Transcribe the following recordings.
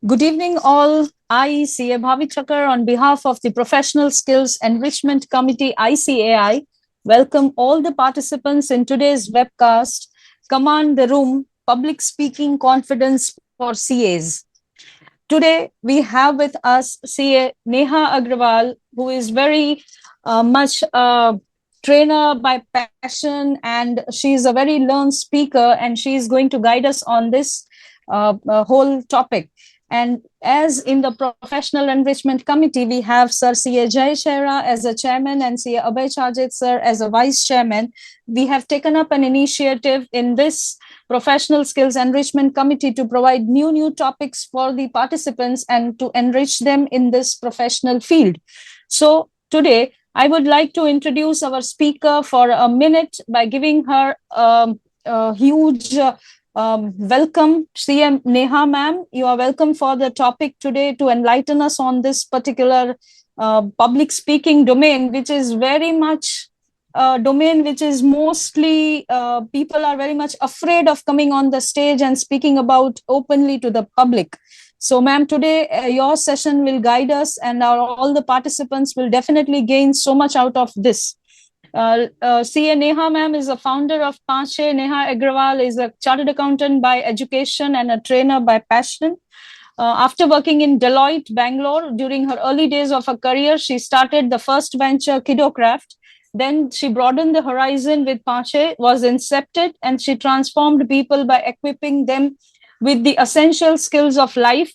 Good evening, all. I, CA Bhavi Chakar, on behalf of the Professional Skills Enrichment Committee, ICAI, welcome all the participants in today's webcast, Command the Room, Public Speaking Confidence for CAs. Today, we have with us CA Neha Agrawal, who is very much a trainer by passion, and she's a very learned speaker, and she's going to guide us on this whole topic. And as in the Professional Enrichment Committee, we have Sir C.A. Jai Shera as a chairman and C.A. Abhay Chajit sir as a vice chairman. We have taken up an initiative in this Professional Skills Enrichment Committee to provide new topics for the participants and to enrich them in this professional field. So today, I would like to introduce our speaker for a minute by giving her a huge welcome, CM Neha ma'am. You are welcome for the topic today to enlighten us on this particular public speaking domain, which is very much a domain which is mostly people are very much afraid of coming on the stage and speaking about openly to the public. So, ma'am, today your session will guide us, and all the participants will definitely gain so much out of this. CA Neha ma'am is a founder of Panche. Neha Agrawal is a chartered accountant by education and a trainer by passion. After working in Deloitte, Bangalore, during her early days of her career, she started the first venture, Kidocraft. Then she broadened the horizon with Panche, was incepted, and she transformed people by equipping them with the essential skills of life,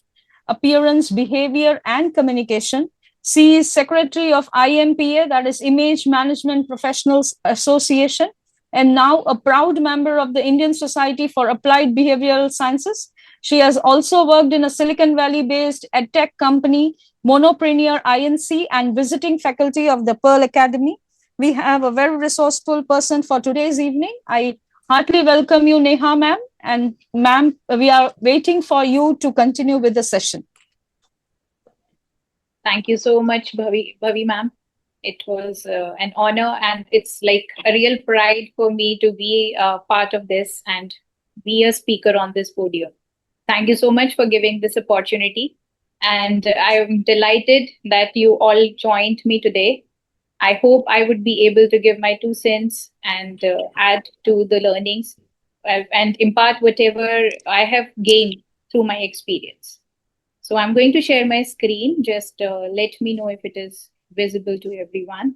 appearance, behavior, and communication. She is secretary of IMPA, that is Image Management Professionals Association, and now a proud member of the Indian Society for Applied Behavioral Sciences. She has also worked in a Silicon Valley-based edtech company, Monopreneur Inc., and visiting faculty of the Pearl Academy. We have a very resourceful person for today's evening. I heartily welcome you, Neha ma'am. And ma'am, we are waiting for you to continue with the session. Thank you so much, Bhavi ma'am. It was an honor, and it's like a real pride for me to be part of this and be a speaker on this podium. Thank you so much for giving this opportunity. And I am delighted that you all joined me today. I hope I would be able to give my 2 cents and add to the learnings and impart whatever I have gained through my experience. So I'm going to share my screen. Just let me know if it is visible to everyone.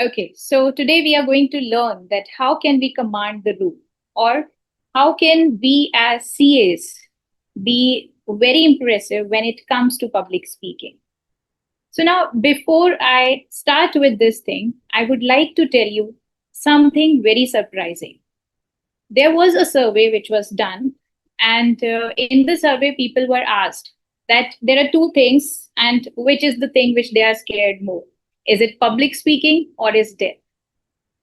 Okay, so today we are going to learn that how can we command the room, or how can we as CAs be very impressive when it comes to public speaking. So now, before I start with this thing, I would like to tell you something very surprising. There was a survey which was done, and in the survey, people were asked that there are two things, and which is the thing which they are scared more? Is it public speaking or is death?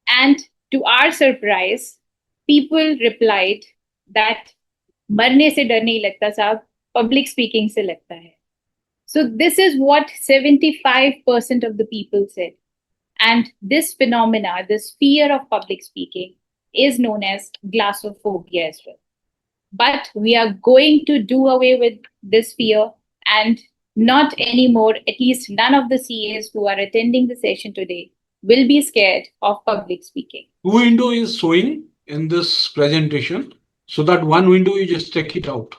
And to our surprise, people replied that मरने से डर नहीं लगता साहब, public speaking से लगता है. So this is what 75% of the people said. And this phenomena, this fear of public speaking, is known as glossophobia as well. But we are going to do away with this fear, and not anymore, at least none of the CAs who are attending the session today will be scared of public speaking. Two window is showing in this presentation. So that one window, you just take it out.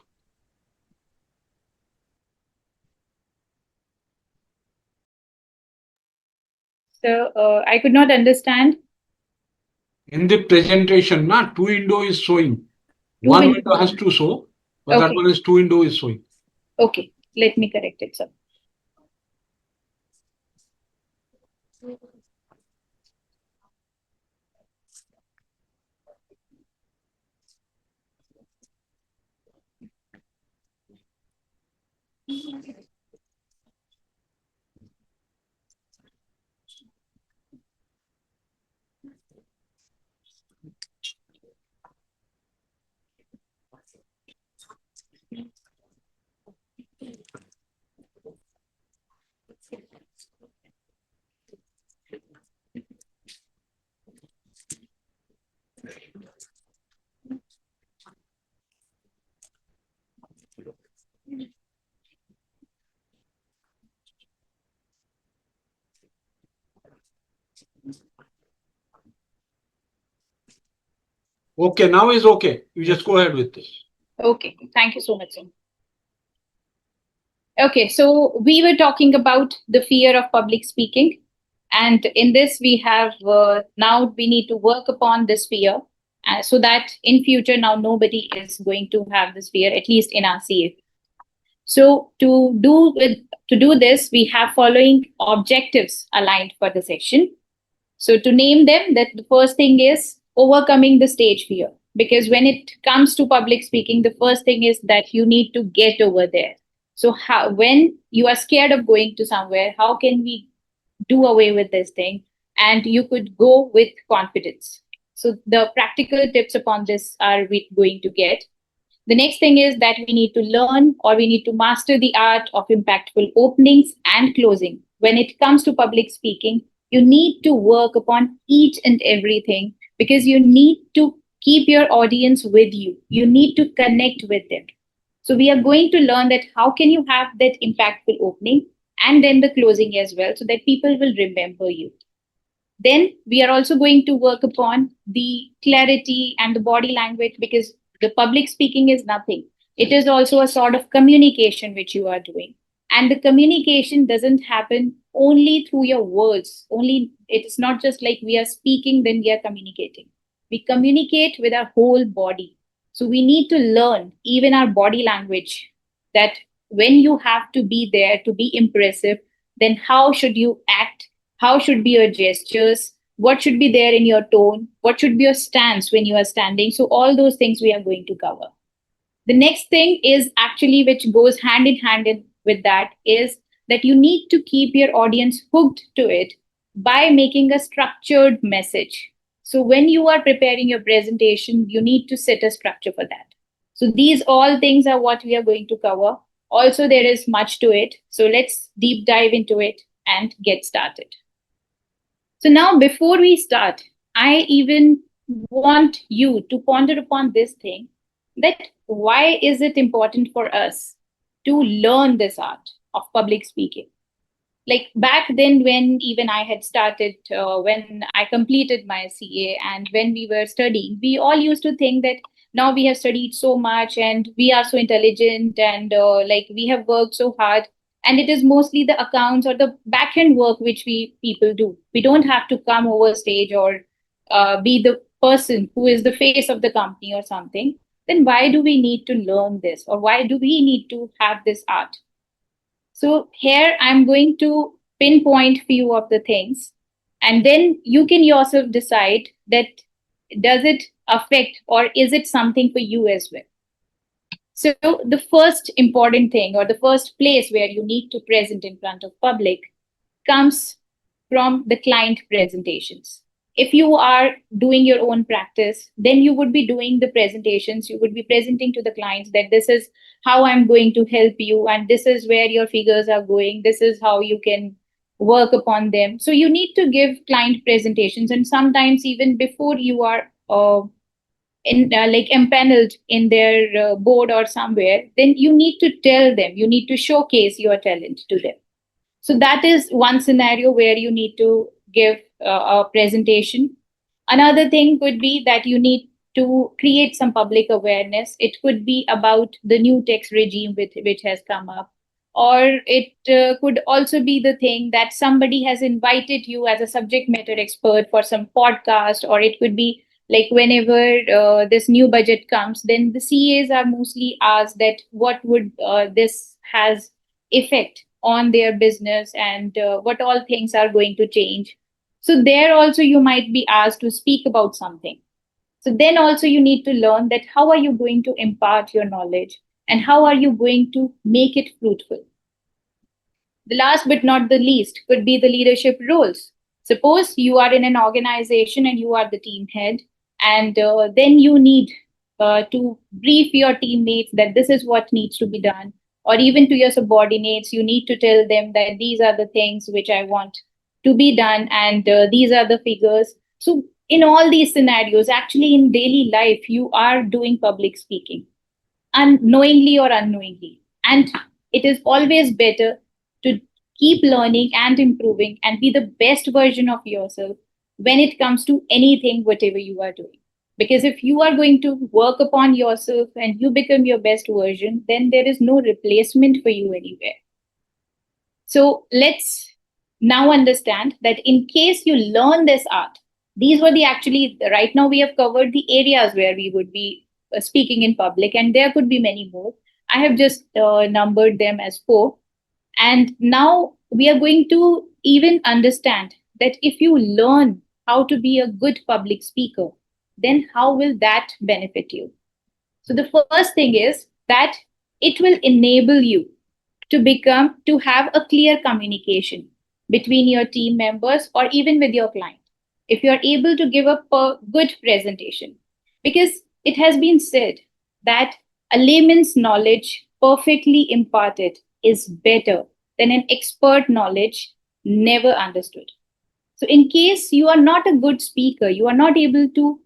So I could not understand. In the presentation, two window is showing. One window has to show, but that one is two window is showing. Okay, let me correct it, sir. Okay, now is okay. You just go ahead with this. Okay, thank you so much, sir. Okay, so we were talking about the fear of public speaking. And in this, we have now we need to work upon this fear so that in future now nobody is going to have this fear, at least in our CA. So to do this, we have following objectives aligned for the section. So to name them, that the first thing is overcoming the stage fear. Because when it comes to public speaking, the first thing is that you need to get over there. So how, when you are scared of going to somewhere, how can we do away with this thing? And you could go with confidence. So the practical tips upon this are we going to get. The next thing is that we need to learn or we need to master the art of impactful openings and closing. When it comes to public speaking, you need to work upon each and everything because you need to keep your audience with you. You need to connect with them. So we are going to learn that how can you have that impactful opening and then the closing as well so that people will remember you. Then we are also going to work upon the clarity and the body language because the public speaking is nothing. It is also a sort of communication which you are doing. And the communication doesn't happen only through your words. Only it's not just like we are speaking, then we are communicating. We communicate with our whole body. So we need to learn even our body language that when you have to be there to be impressive, then how should you act? How should be your gestures? What should be there in your tone? What should be your stance when you are standing? So all those things we are going to cover. The next thing is actually which goes hand in hand with that is that you need to keep your audience hooked to it by making a structured message. So when you are preparing your presentation, you need to set a structure for that. So these all things are what we are going to cover. Also, there is much to it. So let's deep dive into it and get started. So now before we start, I even want you to ponder upon this thing that why is it important for us to learn this art of public speaking? Like back then when even I had started, when I completed my CA and when we were studying, we all used to think that now we have studied so much and we are so intelligent and like we have worked so hard and it is mostly the accounts or the back end work which we people do. We don't have to come over stage or be the person who is the face of the company or something. Then why do we need to learn this or why do we need to have this art? So here I'm going to pinpoint few of the things, and then you can yourself decide that does it affect or is it something for you as well. So the first important thing or the first place where you need to present in front of public comes from the client presentations. If you are doing your own practice, then you would be doing the presentations. You would be presenting to the clients that this is how I'm going to help you, and this is where your figures are going. This is how you can work upon them. So you need to give client presentations, and sometimes even before you are like empaneled in their board or somewhere, then you need to tell them. You need to showcase your talent to them. So that is one scenario where you need to give a presentation. Another thing could be that you need to create some public awareness. It could be about the new tax regime which has come up. Or it could also be the thing that somebody has invited you as a subject matter expert for some podcast, or it could be like whenever this new budget comes, then the CAs are mostly asked that what would this has effect on their business and what all things are going to change. So there also you might be asked to speak about something. So then also you need to learn that how are you going to impart your knowledge and how are you going to make it fruitful? The last but not the least could be the leadership roles. Suppose you are in an organization and you are the team head, and then you need to brief your teammates that this is what needs to be done, or even to your subordinates, you need to tell them that these are the things which I want to be done, and these are the figures. So, in all these scenarios, actually, in daily life, you are doing public speaking, unknowingly or unknowingly. And it is always better to keep learning and improving and be the best version of yourself when it comes to anything, whatever you are doing. Because if you are going to work upon yourself and you become your best version, then there is no replacement for you anywhere. So let's now understand that in case you learn this art, these were the actually, right now we have covered the areas where we would be speaking in public, and there could be many more. I have just numbered them as 4. And now we are going to even understand that if you learn how to be a good public speaker, then how will that benefit you? So the first thing is that it will enable you to have a clear communication between your team members or even with your client. If you are able to give a good presentation, because it has been said that a layman's knowledge perfectly imparted is better than an expert knowledge never understood. So, in case you are not a good speaker, you are not able to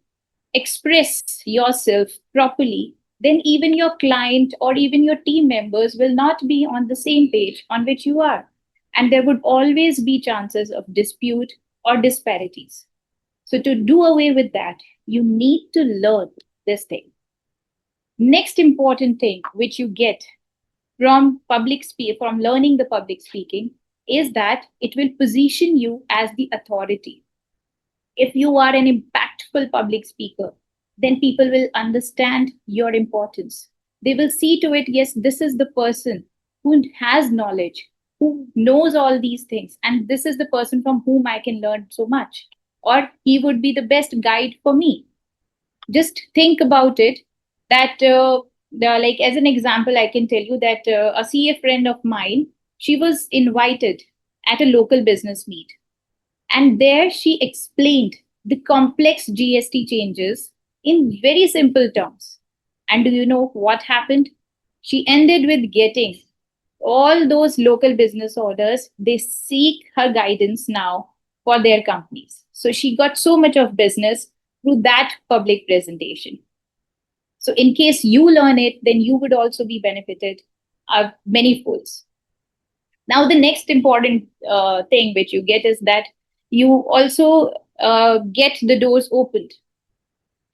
express yourself properly, then even your client or even your team members will not be on the same page on which you are. And there would always be chances of dispute or disparities. So, to do away with that, you need to learn this thing. Next important thing which you get from from learning the public speaking is that it will position you as the authority. If you are an impactful public speaker, then people will understand your importance. They will see to it, yes, this is the person who has knowledge, who knows all these things, and this is the person from whom I can learn so much, or he would be the best guide for me. Just think about it that like as an example, I can tell you that a CA friend of mine, she was invited at a local business meet, and there she explained the complex GST changes in very simple terms. And do you know what happened? She ended with getting all those local business orders. They seek her guidance now for their companies. So she got so much of business through that public presentation. So in case you learn it, then you would also be benefited many folds. Now, the next important thing which you get is that you also get the doors opened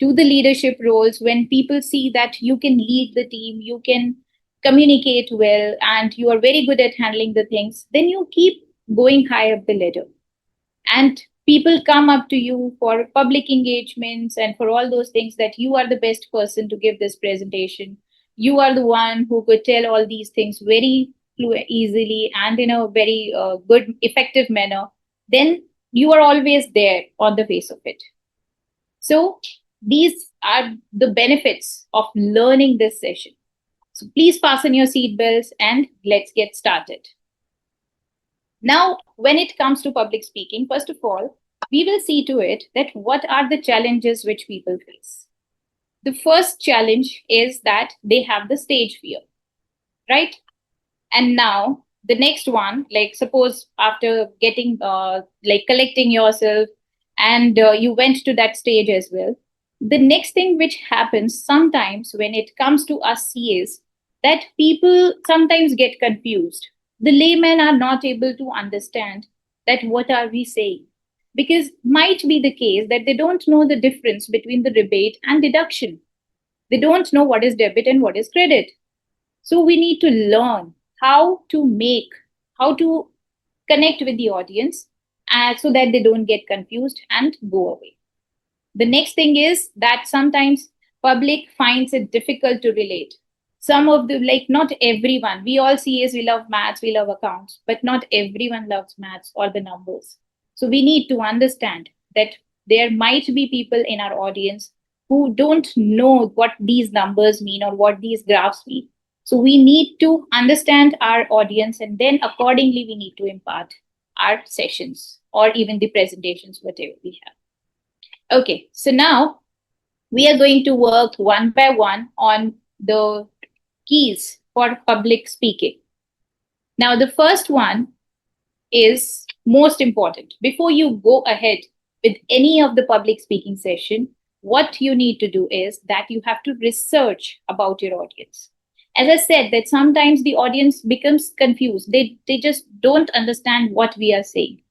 to the leadership roles. When people see that you can lead the team, you can communicate well, and you are very good at handling the things, then you keep going high up the ladder. And people come up to you for public engagements and for all those things, that you are the best person to give this presentation. You are the one who could tell all these things very easily and in a very good, effective manner. Then you are always there on the face of it. So these are the benefits of learning this session. So please fasten your seatbelts and let's get started. Now, when it comes to public speaking, first of all, we will see to it that what are the challenges which people face. The first challenge is that they have the stage fear, right? And now the next one, like suppose after getting, collecting yourself and you went to that stage as well. The next thing which happens sometimes when it comes to us CAs, that people sometimes get confused. The laymen are not able to understand that what are we saying, because might be the case that they don't know the difference between the rebate and deduction. They don't know what is debit and what is credit. So we need to learn how to connect with the audience so that they don't get confused and go away. The next thing is that sometimes public finds it difficult to relate. Some of the, not everyone, we all CAs, we love maths, we love accounts, but not everyone loves maths or the numbers. So we need to understand that there might be people in our audience who don't know what these numbers mean or what these graphs mean. So we need to understand our audience, and then accordingly we need to impart our sessions or even the presentations, whatever we have. Okay, so now we are going to work one by one on the keys for public speaking. Now, the first one is most important. Before you go ahead with any of the public speaking session, what you need to do is that you have to research about your audience. As I said, that sometimes the audience becomes confused. They just don't understand what we are saying.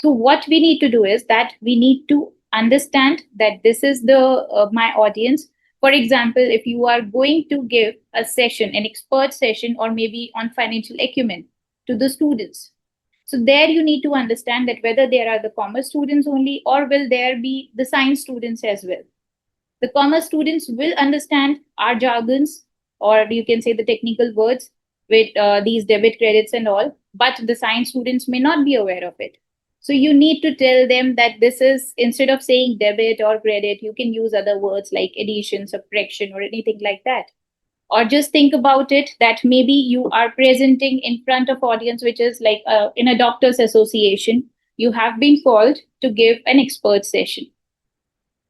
So what we need to do is that we need to understand that this is the my audience. For example, if you are going to give a session, an expert session, or maybe on financial acumen to the students, so there you need to understand that whether there are the commerce students only or will there be the science students as well. The commerce students will understand our jargons, or you can say the technical words with these debit credits and all, but the science students may not be aware of it. So you need to tell them that this is, instead of saying debit or credit, you can use other words like addition, subtraction, or anything like that. Or just think about it that maybe you are presenting in front of audience which is like in a doctors association. You have been called to give an expert session.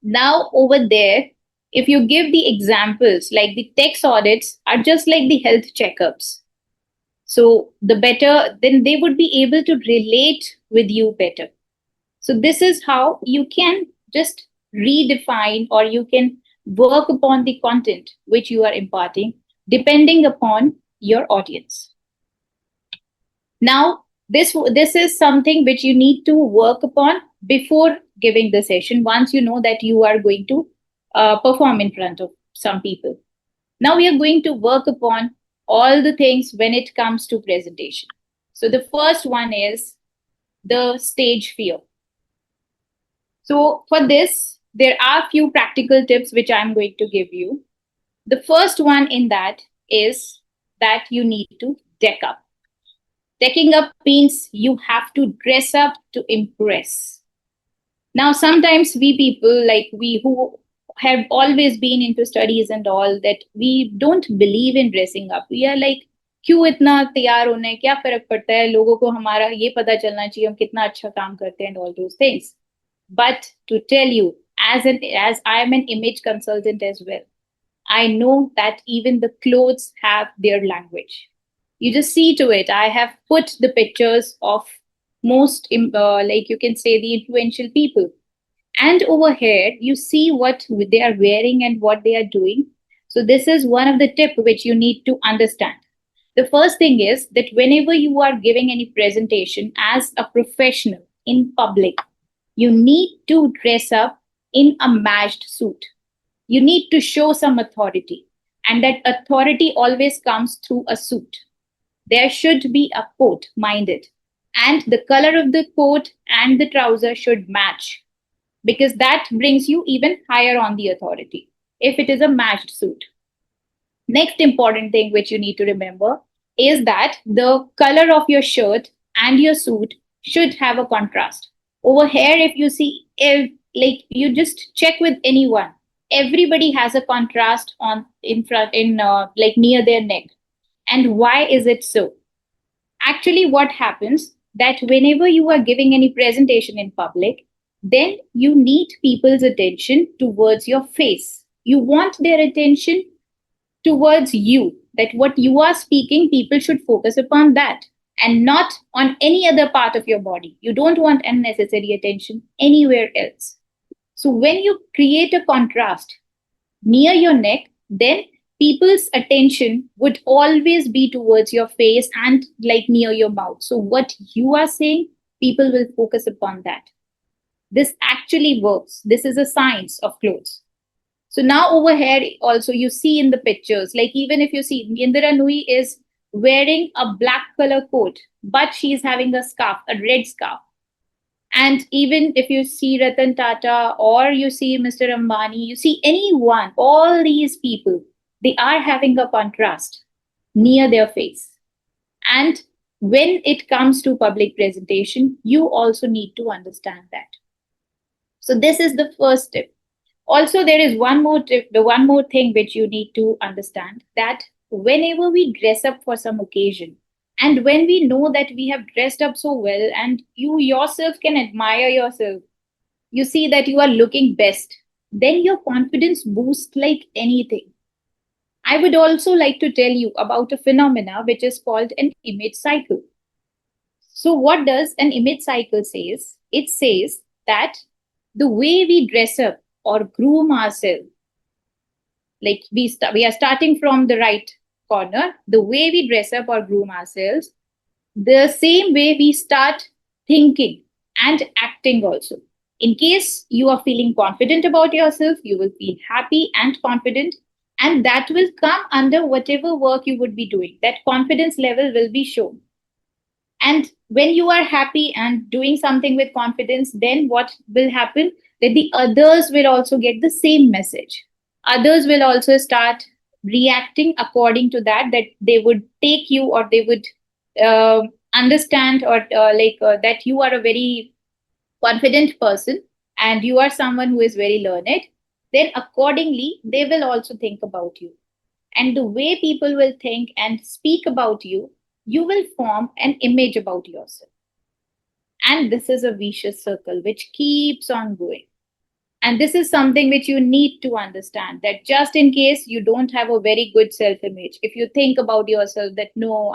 Now over there, if you give the examples, like the tax audits are just like the health checkups, so the better, then they would be able to relate with you better. So this is how you can just redefine, or you can work upon the content which you are imparting depending upon your audience. Now, this is something which you need to work upon before giving the session, once you know that you are going to perform in front of some people. Now we are going to work upon all the things when it comes to presentation. So the first one is the stage fear. So for this, there are few practical tips which I'm going to give you. The first one in that is that you need to deck up. Decking up means you have to dress up to impress. Now, sometimes we people, like we who have always been into studies and all, that we don't believe in dressing up. We are like, क्यों इतना तैयार होना है, क्या फर्क पड़ता है, लोगों को हमारा ये पता चलना चाहिए हम कितना अच्छा काम करते हैं and all those things. But to tell you, as I am an image consultant as well, I know that even the clothes have their language. You just see to it. I have put the pictures of most, like you can say, the influential people. And over here, you see what they are wearing and what they are doing. So this is one of the tips which you need to understand. The first thing is that whenever you are giving any presentation as a professional in public, you need to dress up in a matched suit. You need to show some authority, and that authority always comes through a suit. There should be a coat, mind it, and the color of the coat and the trouser should match, because that brings you even higher on the authority if it is a matched suit. Next important thing which you need to remember is that the color of your shirt and your suit should have a contrast. Over here, if you see, if like you just check with anyone, everybody has a contrast on in front, in like near their neck. And why is it so? Actually, what happens that whenever you are giving any presentation in public, then you need people's attention towards your face. You want their attention towards you, that what you are speaking, people should focus upon that and not on any other part of your body. You don't want unnecessary attention anywhere else. So when you create a contrast near your neck, then people's attention would always be towards your face and like near your mouth. So what you are saying, people will focus upon that. This actually works. This is a science of clothes. So now over here also you see in the pictures, like even if you see Indira Nui is wearing a black color coat, but she's having a scarf, a red scarf. And even if you see Ratan Tata or you see Mr. Ambani, you see anyone, all these people, they are having a contrast near their face. And when it comes to public presentation, you also need to understand that. So this is the first tip. Also, there is one more tip, the one more thing which you need to understand, that whenever we dress up for some occasion, and when we know that we have dressed up so well and you yourself can admire yourself, you see that you are looking best, then your confidence boosts like anything. I would also like to tell you about a phenomena which is called an image cycle. So what does an image cycle says? It says that the way we dress up or groom ourselves, like we are starting from the right corner, the way we dress up or groom ourselves, the same way we start thinking and acting also. In case you are feeling confident about yourself, you will feel happy and confident, and that will come under whatever work you would be doing. That confidence level will be shown. And when you are happy and doing something with confidence, then what will happen? That the others will also get the same message. Others will also start reacting according to that, that they would take you, or they would understand, or that you are a very confident person and you are someone who is very learned. Then accordingly, they will also think about you. And the way people will think and speak about you, you will form an image about yourself. And this is a vicious circle which keeps on going. And this is something which you need to understand, that just in case you don't have a very good self image, if you think about yourself that no,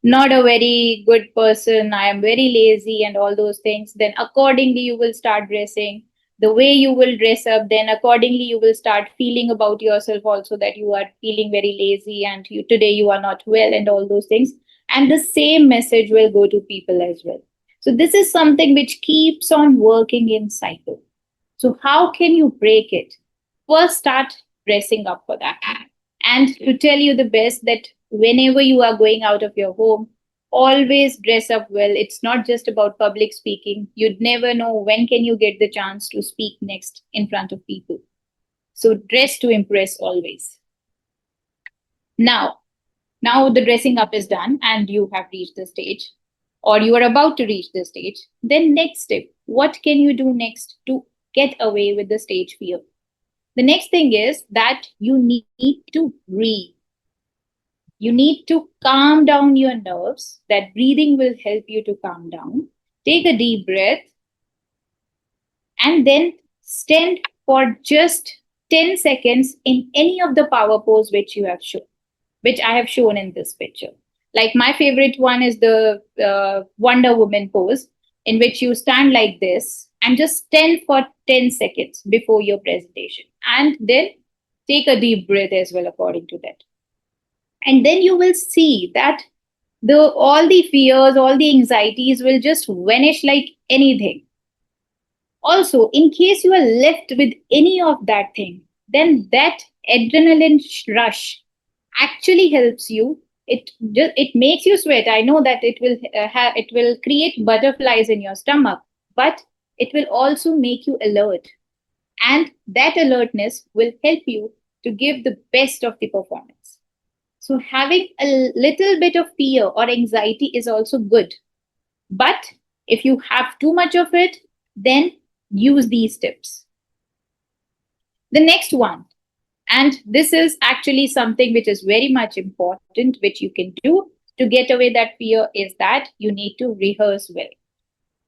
not a very good person, I am very lazy and all those things, then accordingly you will start dressing the way you will dress up. Then accordingly you will start feeling about yourself also that you are feeling very lazy and today you are not well and all those things. And the same message will go to people as well. So this is something which keeps on working in cycle. So how can you break it? First, start dressing up for that. And to tell you the best, that whenever you are going out of your home, always dress up well. It's not just about public speaking. You'd never know when can you get the chance to speak next in front of people. So dress to impress always. Now the dressing up is done and you have reached the stage, or you are about to reach the stage. Then next step, what can you do next to get away with the stage fear? The next thing is that you need to breathe. You need to calm down your nerves. That breathing will help you to calm down. Take a deep breath and then stand for just 10 seconds in any of the power pose which you have shown, which I have shown in this picture. Like my favorite one is the Wonder Woman pose, in which you stand like this and just stand for 10 seconds before your presentation. And then take a deep breath as well according to that. And then you will see that all the fears, all the anxieties will just vanish like anything. Also, in case you are left with any of that thing, then that adrenaline rush actually helps you. It makes you sweat. I know that it will create butterflies in your stomach, but it will also make you alert. And that alertness will help you to give the best of the performance. So having a little bit of fear or anxiety is also good. But if you have too much of it, then use these tips. The next one, and this is actually something which is very much important, which you can do to get away that fear, is that you need to rehearse well.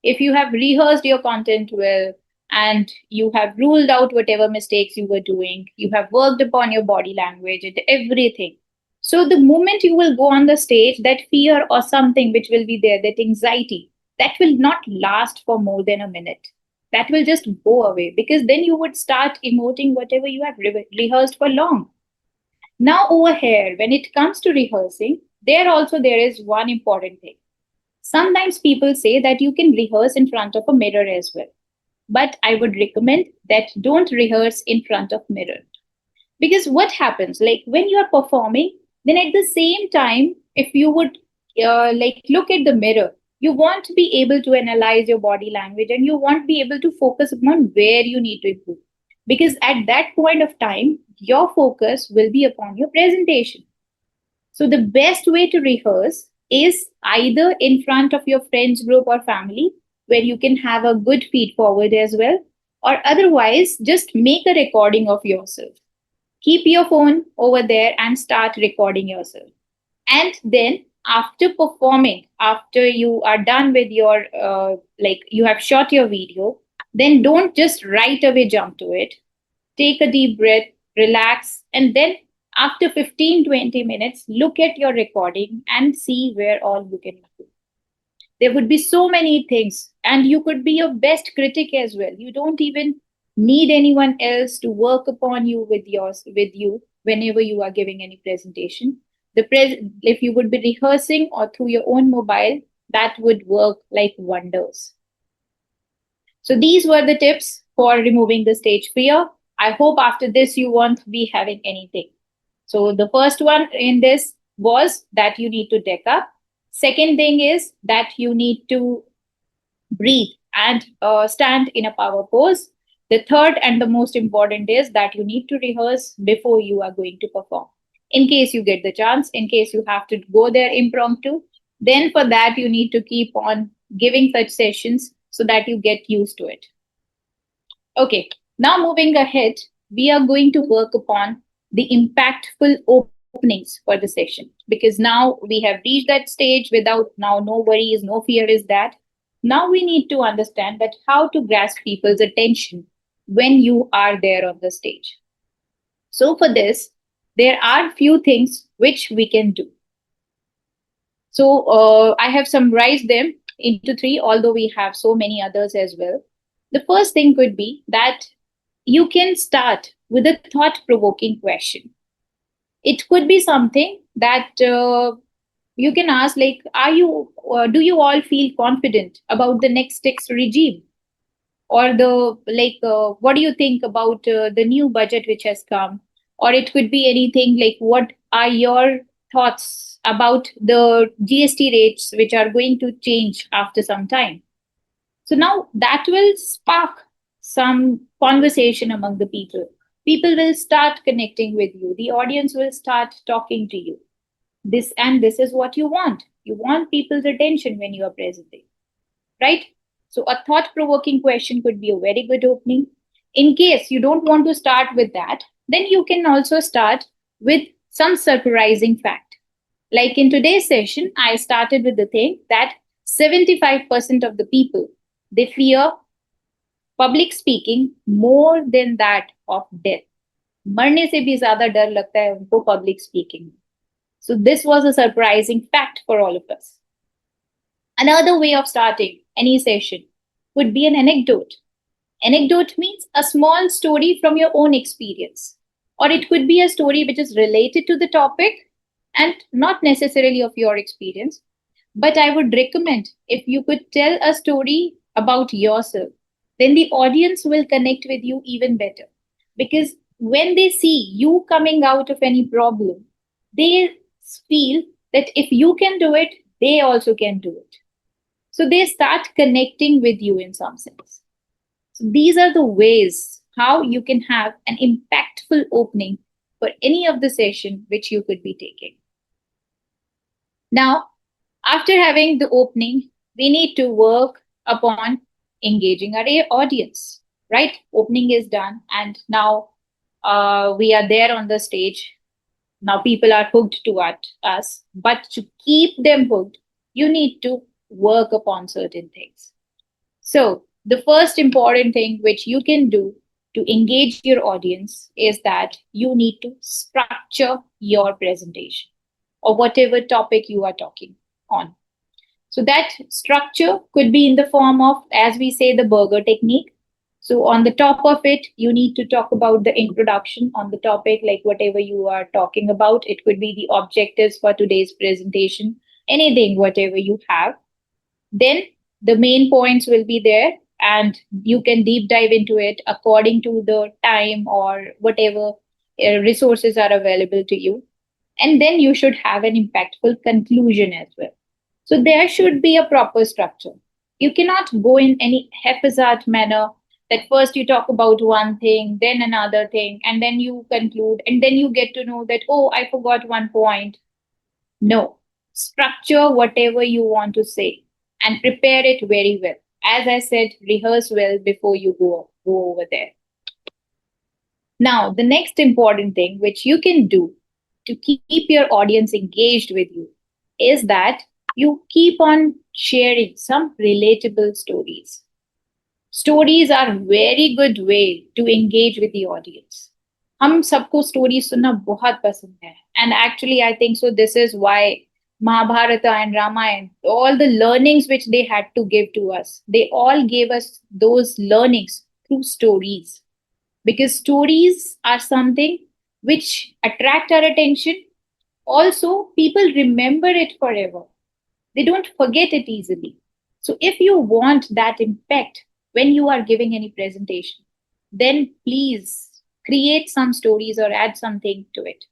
If you have rehearsed your content well, and you have ruled out whatever mistakes you were doing, you have worked upon your body language and everything. So the moment you will go on the stage, that fear or something which will be there, that anxiety, that will not last for more than a minute. That will just go away, because then you would start emoting whatever you have rehearsed for long. Now over here, when it comes to rehearsing, there is one important thing. Sometimes people say that you can rehearse in front of a mirror as well. But I would recommend that don't rehearse in front of mirror. Because what happens, like when you are performing, then at the same time, if you would look at the mirror, you want to be able to analyze your body language, and you want to be able to focus upon where you need to improve. Because at that point of time, your focus will be upon your presentation. So the best way to rehearse is either in front of your friends group or family, where you can have a good feed forward as well, or otherwise just make a recording of yourself. keep your phone over there and start recording yourself. And then after performing, after you are done with your, you have shot your video, then don't just right away jump to it. Take a deep breath, relax, and then after 15-20 minutes, look at your recording and see where all you can improve. There would be so many things, and you could be your best critic as well. You don't even need anyone else to work upon you with you whenever you are giving any presentation. If you would be rehearsing or through your own mobile, that would work like wonders. So these were the tips for removing the stage fear. I hope after this you won't be having anything. So the first one in this was that you need to deck up. Second thing is that you need to breathe and stand in a power pose. The third and the most important is that you need to rehearse before you are going to perform. In case you get the chance, in case you have to go there impromptu, then for that you need to keep on giving such sessions so that you get used to it. Okay, now moving ahead, we are going to work upon the impactful openings for the session, because now we have reached that stage without now no worries, no fear is that. Now we need to understand that how to grasp people's attention when you are there on the stage. So for this, there are few things which we can do. So I have summarized them into three, although we have so many others as well. The first thing could be that you can start with a thought-provoking question. It could be something that you can ask, like, do you all feel confident about the next tax regime? Or what do you think about the new budget which has come? Or it could be anything like, what are your thoughts about the GST rates which are going to change after some time? So now that will spark some conversation among the people. People will start connecting with you. The audience will start talking to you. This is what you want. You want people's attention when you are presenting, right? So a thought-provoking question could be a very good opening. In case you don't want to start with that, then you can also start with some surprising fact. Like in today's session, I started with the thing that 75% of the people, they fear public speaking more than that of death. मरने से भी ज़्यादा डर लगता है उनको public speaking. So this was a surprising fact for all of us. Another way of starting any session would be an anecdote. Anecdote means a small story from your own experience, or it could be a story which is related to the topic and not necessarily of your experience. But I would recommend if you could tell a story about yourself, then the audience will connect with you even better. Because when they see you coming out of any problem, they feel that if you can do it, they also can do it. So they start connecting with you in some sense. So these are the ways how you can have an impactful opening for any of the session which you could be taking. Now, after having the opening, we need to work upon engaging our audience, right? Opening is done, and now we are there on the stage. Now people are hooked to us, but to keep them hooked, you need to work upon certain things. So the first important thing which you can do to engage your audience is that you need to structure your presentation or whatever topic you are talking on. So that structure could be in the form of, as we say, the burger technique. So on the top of it, you need to talk about the introduction on the topic, like whatever you are talking about. It could be the objectives for today's presentation, anything, whatever you have. Then the main points will be there, and you can deep dive into it according to the time or whatever resources are available to you. And then you should have an impactful conclusion as well. So there should be a proper structure. You cannot go in any haphazard manner that first you talk about one thing, then another thing, and then you conclude, and then you get to know that, oh, I forgot one point. No, structure whatever you want to say and prepare it very well. As I said, rehearse well before you go over there. Now, the next important thing which you can do to keep your audience engaged with you is that you keep on sharing some relatable stories. Stories are very good way to engage with the audience. हम सबको stories सुनना बहुत पसंद है. And actually, I think so. This is why Mahabharata and Ramayana, all the learnings which they had to give to us, they all gave us those learnings through stories. Because stories are something which attract our attention. Also, people remember it forever. They don't forget it easily. So if you want that impact when you are giving any presentation, then please create some stories or add something to it.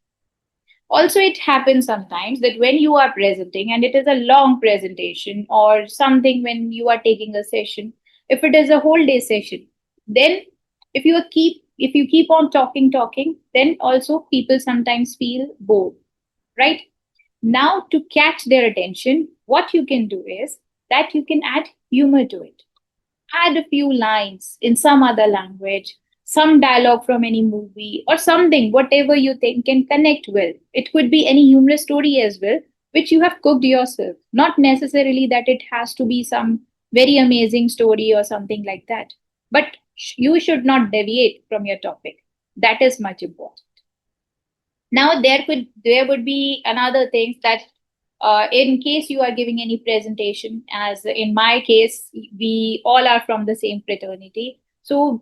Also, it happens sometimes that when you are presenting and it is a long presentation or something, when you are taking a session, if it is a whole day session, then if you keep on talking, then also people sometimes feel bored, right? Now, to catch their attention, what you can do is that you can add humor to it. Add a few lines in some other language, some dialogue from any movie, or something, whatever you think can connect well. It could be any humorous story as well, which you have cooked yourself. Not necessarily that it has to be some very amazing story or something like that. But you should not deviate from your topic. That is much important. Now there would be another thing that in case you are giving any presentation, as in my case, we all are from the same fraternity, so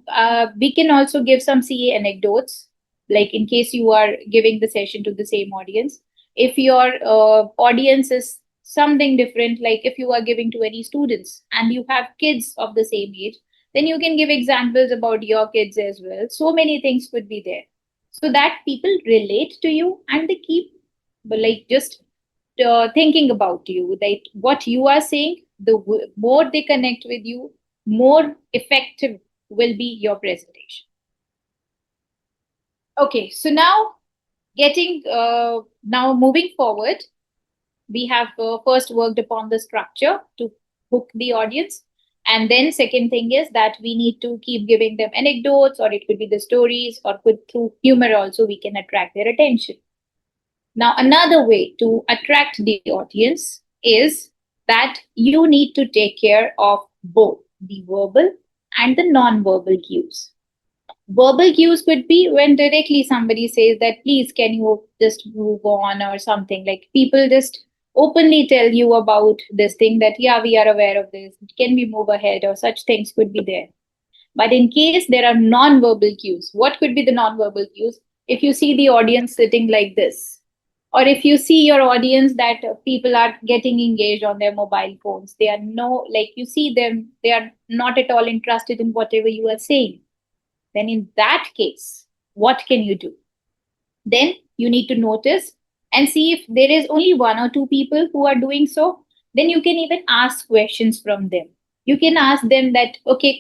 we can also give some CA anecdotes, like in case you are giving the session to the same audience. If your audience is something different, like if you are giving to any students and you have kids of the same age, then you can give examples about your kids as well. So many things could be there, so that people relate to you and they keep like just thinking about you, that what you are saying, more they connect with you, more effective will be your presentation. Okay, so now moving forward, we have first worked upon the structure to hook the audience. And then second thing is that we need to keep giving them anecdotes, or it could be the stories, or through humor also we can attract their attention. Now, another way to attract the audience is that you need to take care of both the verbal and the non-verbal cues. Verbal cues could be when directly somebody says that, please, can you just move on, or something like people just openly tell you about this thing that, yeah, we are aware of this. Can we move ahead, or such things could be there. But in case there are non-verbal cues, what could be the non-verbal cues? If you see the audience sitting like this, or if you see your audience that people are getting engaged on their mobile phones, they are you see them, they are not at all interested in whatever you are saying. Then in that case, what can you do? Then you need to notice and see if there is only one or two people who are doing so. Then you can even ask questions from them. You can ask them that, okay,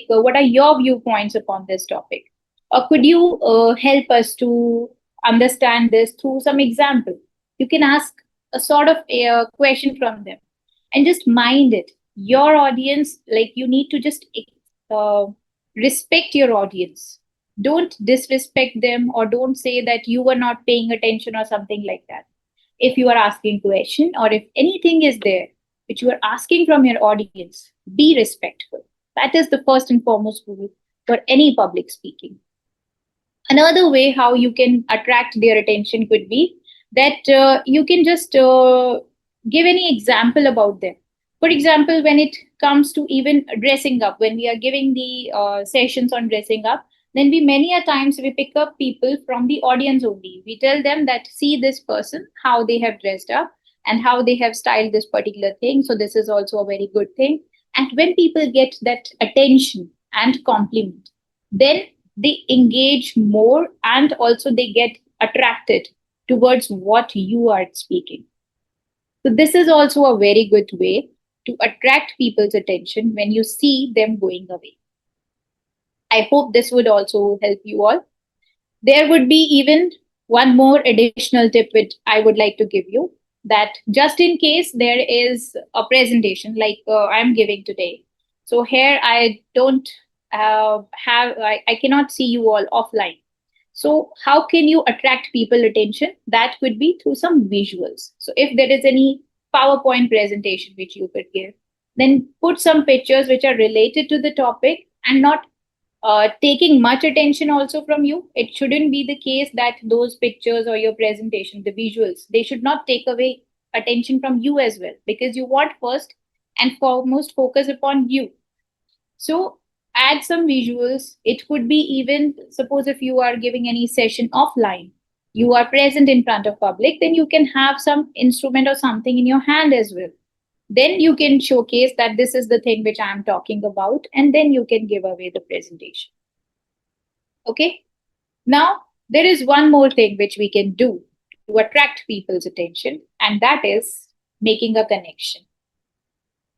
what are your viewpoints upon this topic? Or could you help us to understand this through some example? You can ask a sort of a question from them, and just mind it. Your audience, like, you need to just respect your audience. Don't disrespect them, or don't say that you were not paying attention or something like that. If you are asking question, or if anything is there which you are asking from your audience, be respectful. That is the first and foremost rule for any public speaking. Another way how you can attract their attention could be that you can just give any example about them. For example, when it comes to even dressing up, when we are giving the sessions on dressing up, then many a times we pick up people from the audience only. We tell them that, see this person, how they have dressed up and how they have styled this particular thing. So this is also a very good thing. And when people get that attention and compliment, then they engage more, and also they get attracted towards what you are speaking. So this is also a very good way to attract people's attention when you see them going away. I hope this would also help you all. There would be even one more additional tip which I would like to give you, that just in case there is a presentation like I'm giving today. So here I don't I cannot see you all offline. So how can you attract people attention? That could be through some visuals. So if there is any PowerPoint presentation which you could give, then put some pictures which are related to the topic and not taking much attention also from you. It shouldn't be the case that those pictures or your presentation, the visuals, they should not take away attention from you as well, because you want first and foremost focus upon you. So add some visuals. It could be even, suppose if you are giving any session offline, you are present in front of public, then you can have some instrument or something in your hand as well. Then you can showcase that this is the thing which I'm talking about, and then you can give away the presentation. Okay. Now, there is one more thing which we can do to attract people's attention, and that is making a connection.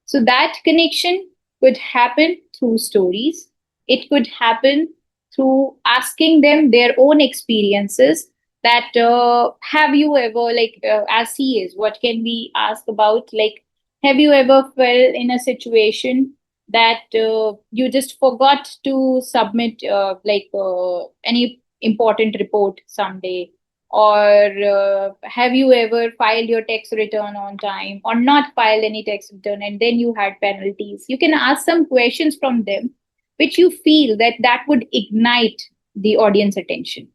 So that connection could happen through stories. It could happen through asking them their own experiences. That have you ever, like, as CAs, what can we ask about? Like, have you ever felt in a situation that you just forgot to submit any important report someday? Or have you ever filed your tax return on time or not filed any tax return and then you had penalties? You can ask some questions from them which you feel that would ignite the audience attention.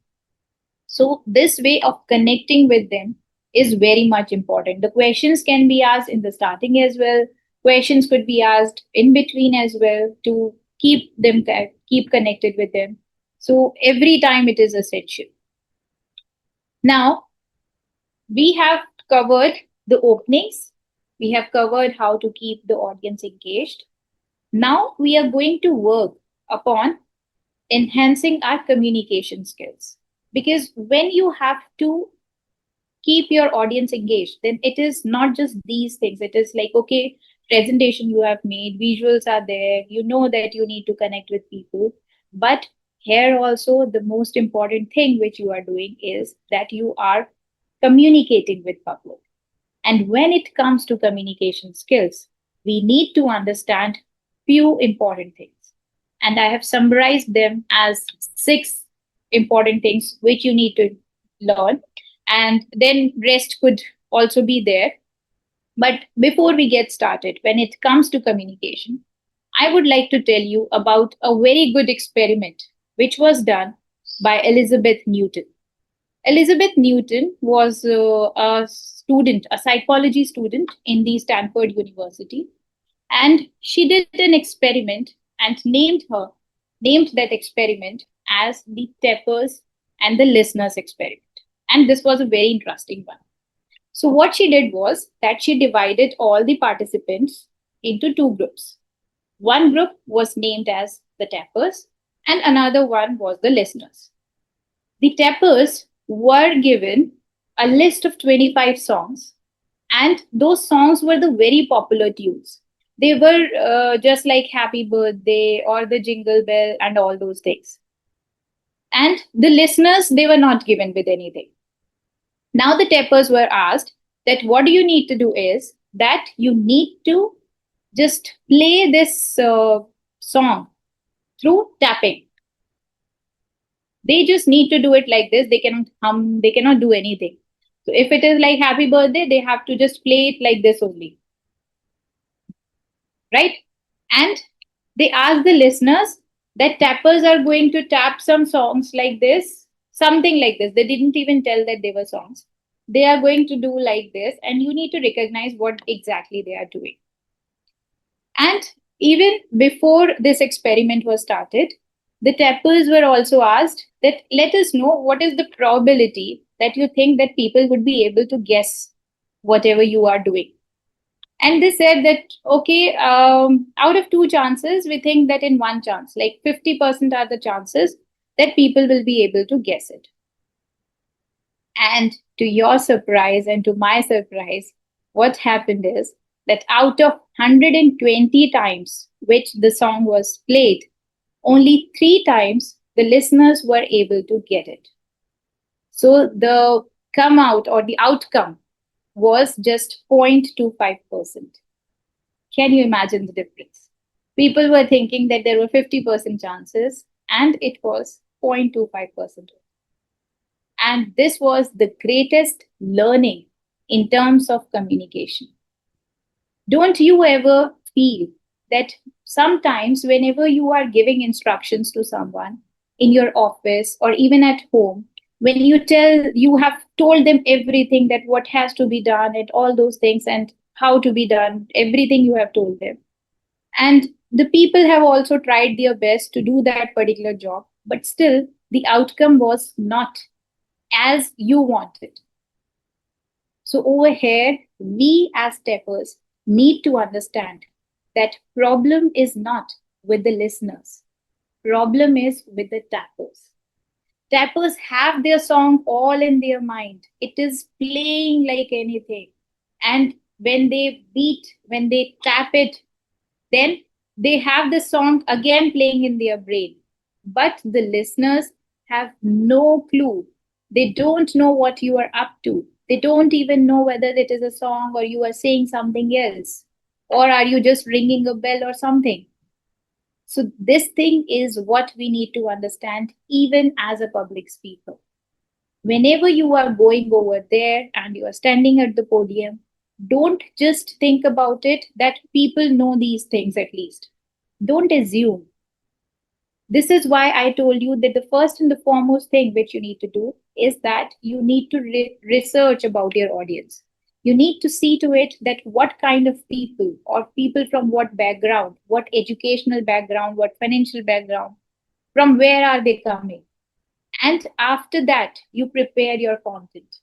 So this way of connecting with them is very much important. The questions can be asked in the starting as well. Questions could be asked in between as well to keep connected with them. So every time it is essential. Now, we have covered the openings. We have covered how to keep the audience engaged. Now we are going to work upon enhancing our communication skills. Because when you have to keep your audience engaged, then it is not just these things. It is like, okay, presentation you have made, visuals are there, you know that you need to connect with people. But here also, the most important thing which you are doing is that you are communicating with public. And when it comes to communication skills, we need to understand few important things. And I have summarized them as 6 important things which you need to learn. And then rest could also be there. But before we get started, when it comes to communication, I would like to tell you about a very good experiment which was done by Elizabeth Newton. Elizabeth Newton was a student, a psychology student in the Stanford University. And she did an experiment and named that experiment as the Teppers and the Listeners experiment. And this was a very interesting one. So what she did was that she divided all the participants into 2 groups. One group was named as the Tappers and another one was the Listeners. The Tappers were given a list of 25 songs, and those songs were the very popular tunes. They were just like Happy Birthday or the Jingle Bell and all those things. And the Listeners, they were not given with anything. Now the Tappers were asked that what do you need to do is that you need to just play this song through tapping. They just need to do it like this. They cannot hum, they cannot do anything. So if it is like Happy Birthday, they have to just play it like this only. Right? And they ask the listeners that tappers are going to tap some songs like this, something like this. They didn't even tell that they were songs. They are going to do like this, and you need to recognize what exactly they are doing. And even before this experiment was started, the tappers were also asked that let us know what is the probability that you think that people would be able to guess whatever you are doing. And they said that, okay, out of 2 chances, we think that in 1 chance, like 50% are the chances that people will be able to guess it. And to your surprise and to my surprise, what happened is that out of 120 times which the song was played, only 3 times the listeners were able to get it. So the come out or the outcome was just 0.25%. Can you imagine the difference? People were thinking that there were 50% chances and it was 0.25%. And this was the greatest learning in terms of communication. Don't you ever feel that sometimes whenever you are giving instructions to someone in your office or even at home, when you have told them everything, that what has to be done and all those things and how to be done, everything you have told them. And the people have also tried their best to do that particular job, but still the outcome was not as you wanted. So over here, we as steppers need to understand that problem is not with the listeners. Problem is with the tappers. Tappers have their song all in their mind. It is playing like anything. And when they tap it, then they have the song again playing in their brain. But the listeners have no clue. They don't know what you are up to. They don't even know whether it is a song or you are saying something else, or are you just ringing a bell or something. So this thing is what we need to understand even as a public speaker. Whenever you are going over there and you are standing at the podium, don't just think about it that people know these things at least. Don't assume. This is why I told you that the first and the foremost thing which you need to do is that you need to research about your audience. You need to see to it that what kind of people or people from what background, what educational background, what financial background, from where are they coming? And after that, you prepare your content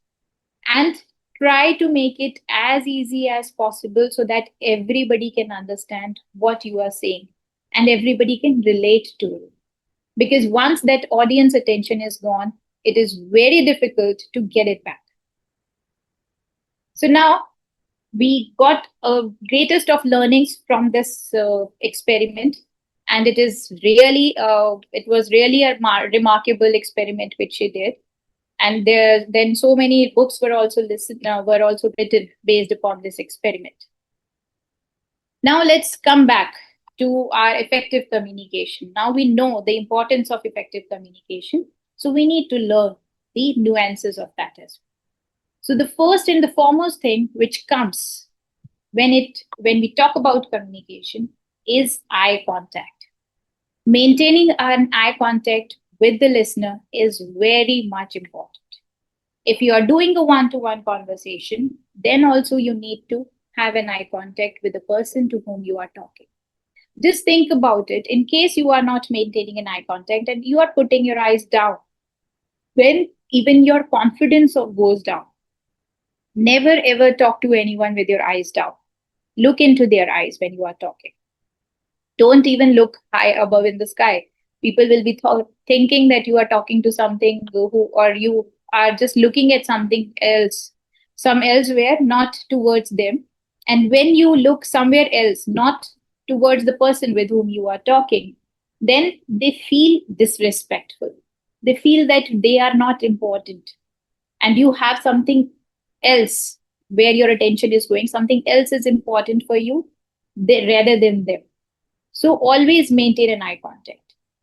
and try to make it as easy as possible so that everybody can understand what you are saying and everybody can relate to it. Because once that audience attention is gone, it is very difficult to get it back. So now we got a greatest of learnings from this experiment, and it was really a remarkable experiment which she did. And then so many books were also written based upon this experiment. Now let's come back to our effective communication. Now we know the importance of effective communication, so we need to learn the nuances of that as well. So the first and the foremost thing which comes when we talk about communication is eye contact. Maintaining an eye contact with the listener is very much important. If you are doing a one-to-one conversation, then also you need to have an eye contact with the person to whom you are talking. Just think about it. In case you are not maintaining an eye contact and you are putting your eyes down, when even your confidence goes down. Never ever talk to anyone with your eyes down. Look into their eyes when you are talking. Don't even look high above in the sky. People will be thinking that you are talking to something or you are just looking at something else, some elsewhere, not towards them. And when you look somewhere else, not towards the person with whom you are talking, then they feel disrespectful. They feel that they are not important. And you have something else where your attention is going, something else is important for you rather than them. So always maintain an eye contact.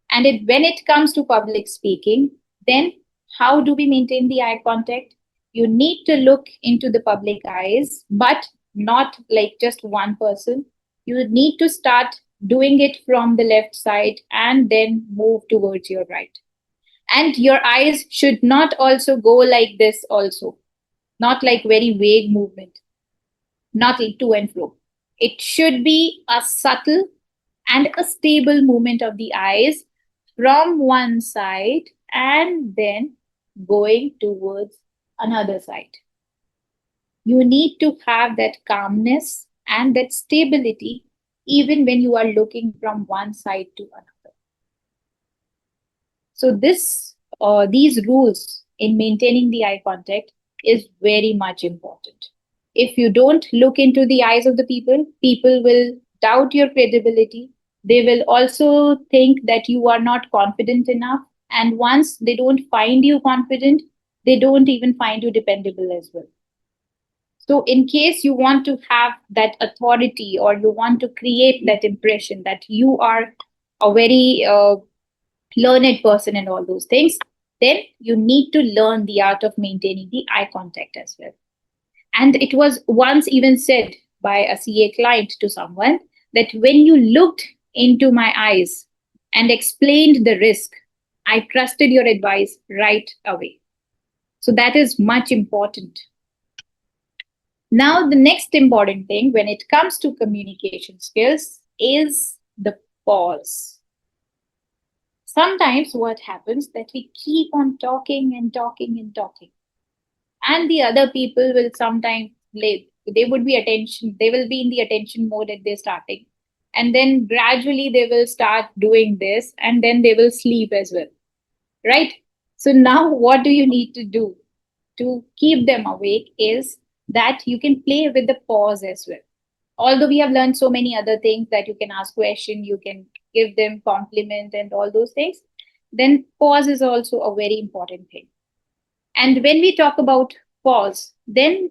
And when it comes to public speaking, then how do we maintain the eye contact? You need to look into the public eyes, but not like just one person. You need to start doing it from the left side and then move towards your right. And your eyes should not also go like this also. Not like very vague movement, not to and fro. It should be a subtle and a stable movement of the eyes from one side and then going towards another side. You need to have that calmness and that stability even when you are looking from one side to another. So these rules in maintaining the eye contact is very much important. If you don't look into the eyes of the people will doubt your credibility. They will also think that you are not confident enough. And once they don't find you confident, they don't even find you dependable as well. So in case you want to have that authority or you want to create that impression that you are a very learned person and all those things, then you need to learn the art of maintaining the eye contact as well. And it was once even said by a CA client to someone that when you looked into my eyes and explained the risk, I trusted your advice right away. So that is much important. Now, the next important thing when it comes to communication skills is the pause. Sometimes what happens that we keep on talking and talking and talking, and the other people will sometimes they would be attention, they will be in the attention mode at their starting, and then gradually they will start doing this, and then they will sleep as well, right? So now what do you need to do to keep them awake is that you can play with the pause as well. Although we have learned so many other things that you can ask question, you can give them compliment and all those things, then pause is also a very important thing. And when we talk about pause, then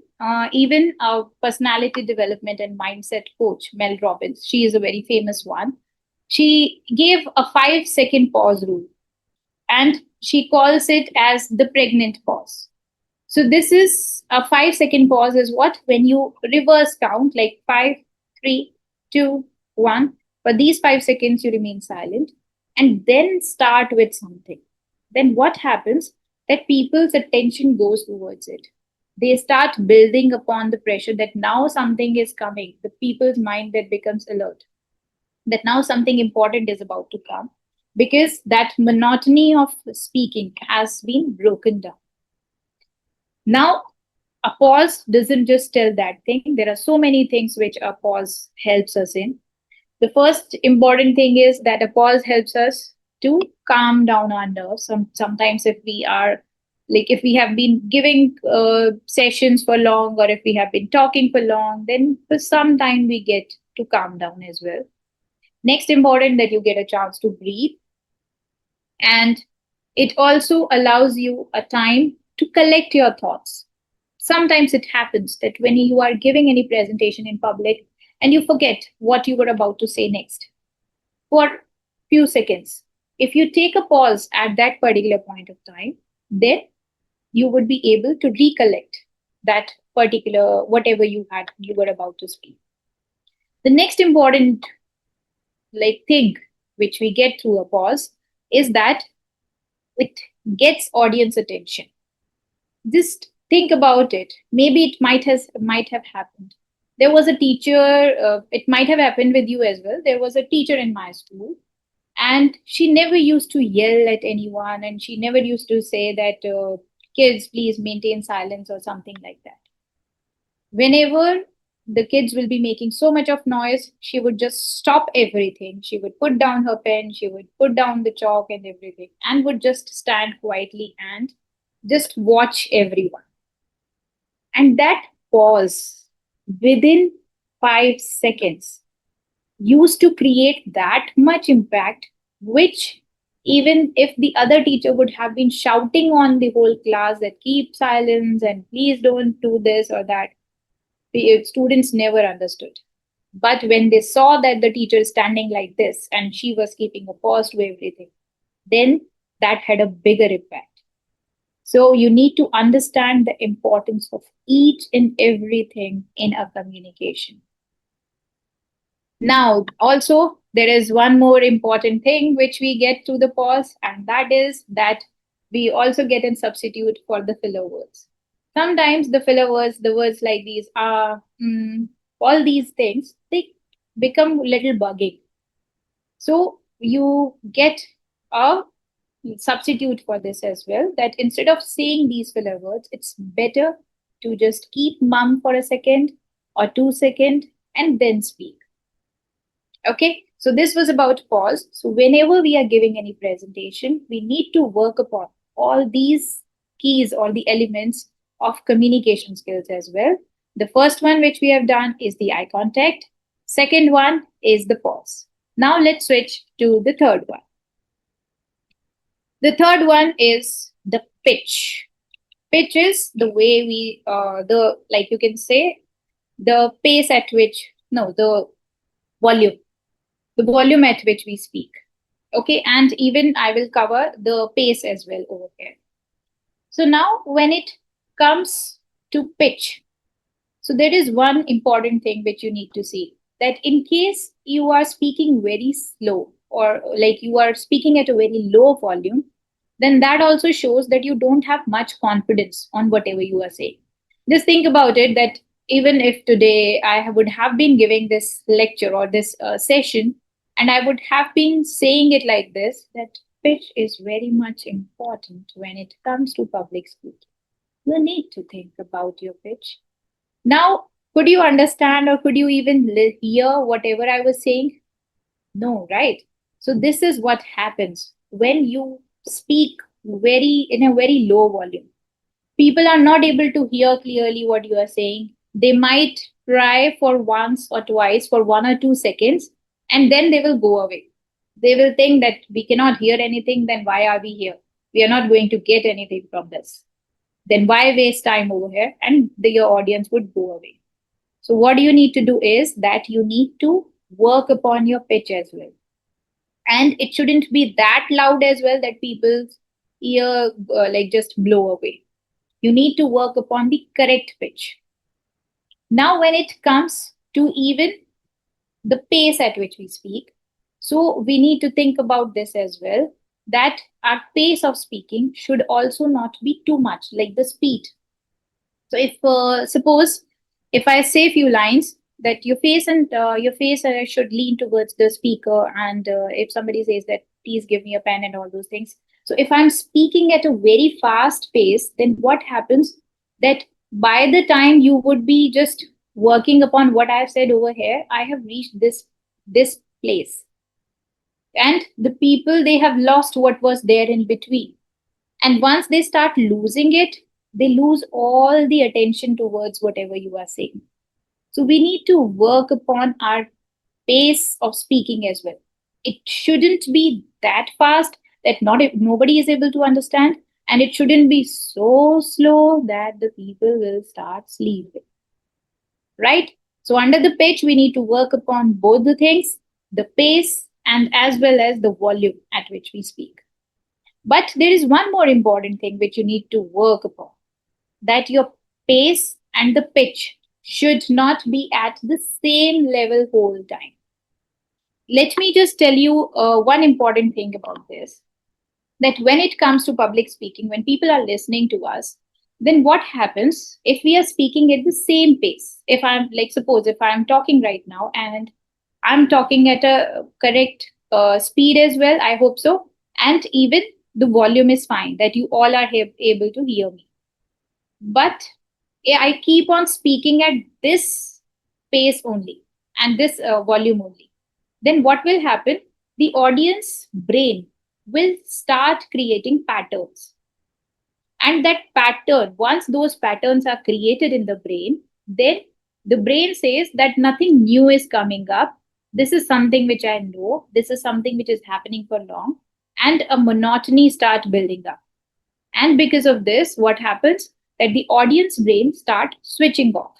even our personality development and mindset coach, Mel Robbins, she is a very famous one. She gave a 5-second pause rule, and she calls it as the pregnant pause. So this is a 5-second pause is what? When you reverse count like 5, 3, 2, 1. For these 5 seconds, you remain silent and then start with something. Then what happens? That people's attention goes towards it. They start building upon the pressure that now something is coming. The people's mind that becomes alert. That now something important is about to come. Because that monotony of speaking has been broken down. Now, a pause doesn't just tell that thing. There are so many things which a pause helps us in. The first important thing is that a pause helps us to calm down our nerves. Sometimes if we are if we have been giving sessions for long, or if we have been talking for long, then for some time we get to calm down as well. Next important that you get a chance to breathe. And it also allows you a time to collect your thoughts. Sometimes it happens that when you are giving any presentation in public and you forget what you were about to say next for few seconds. If you take a pause at that particular point of time, then you would be able to recollect that particular whatever you were about to speak. The next important thing which we get through a pause is that it gets audience attention. Just think about it. Maybe it might have happened. There was a teacher, it might have happened with you as well. There was a teacher in my school, and she never used to yell at anyone, and she never used to say that, kids, please maintain silence or something like that. Whenever the kids will be making so much of noise, she would just stop everything. She would put down her pen, she would put down the chalk and everything, and would just stand quietly and just watch everyone. And that pause within 5 seconds used to create that much impact, which even if the other teacher would have been shouting on the whole class that keep silence and please don't do this or that, the students never understood. But when they saw that the teacher is standing like this and she was keeping a pause to everything, then that had a bigger impact. So you need to understand the importance of each and everything in a communication. Now, also, there is one more important thing which we get to the pause, and that is that we also get a substitute for the filler words. Sometimes the filler words, the words like these are, all these things, they become a little bugging. So you get a substitute for this as well, that instead of saying these filler words, it's better to just keep mum for a second or 2 seconds and then speak. Okay, so this was about pause. So whenever we are giving any presentation, we need to work upon all these keys or the elements of communication skills as well. The first one which we have done is the eye contact. Second one is the pause. Now let's switch to the third one. The third one is the pitch. Pitch is the way we, you can say, the pace at which, no, the volume at which we speak. Okay, and even I will cover the pace as well over here. So now when it comes to pitch, so there is one important thing which you need to see, that in case you are speaking very slow or like you are speaking at a very low volume, then that also shows that you don't have much confidence on whatever you are saying. Just think about it, that even if today I would have been giving this lecture or this session, and I would have been saying it like this, that pitch is very much important when it comes to public speaking. You need to think about your pitch. Now, could you understand or could you even hear whatever I was saying? No, right? So this is what happens when you speak very in a very low volume. People are not able to hear clearly what you are saying. They might try for once or twice for 1 or 2 seconds, and then they will go away. They will think that we cannot hear anything, then why are we here? We are not going to get anything from this. Then why waste time over here? And your audience would go away. So what you need to do is that you need to work upon your pitch as well. And it shouldn't be that loud as well that people's ear like just blow away. You need to work upon the correct pitch. Now, when it comes to even the pace at which we speak, so we need to think about this as well, that our pace of speaking should also not be too much, like the speed. So if suppose if I say a few lines, that your face should lean towards the speaker, and if somebody says that please give me a pen and all those things. So if I'm speaking at a very fast pace, then what happens, that by the time you would be just working upon what I've said over here, I have reached this place, and the people, they have lost what was there in between. And once they start losing it, they lose all the attention towards whatever you are saying. So we need to work upon our pace of speaking as well. It shouldn't be that fast that nobody is able to understand, and it shouldn't be so slow that the people will start sleeping. Right? So under the pitch, we need to work upon both the things, the pace and as well as the volume at which we speak. But there is one more important thing which you need to work upon, that your pace and the pitch should not be at the same level whole time. Let me just tell you one important thing about this, that when it comes to public speaking, when people are listening to us, then what happens if we are speaking at the same pace? If I'm like, suppose if I'm talking right now and I'm talking at a correct speed as well, I hope so, and even the volume is fine, that you all are able to hear me. But I keep on speaking at this pace only and this volume only. Then what will happen? The audience brain will start creating patterns. And that pattern, once those patterns are created in the brain, then the brain says that nothing new is coming up. This is something which I know. This is something which is happening for long. And a monotony starts building up. And because of this, what happens? That the audience brain start switching off.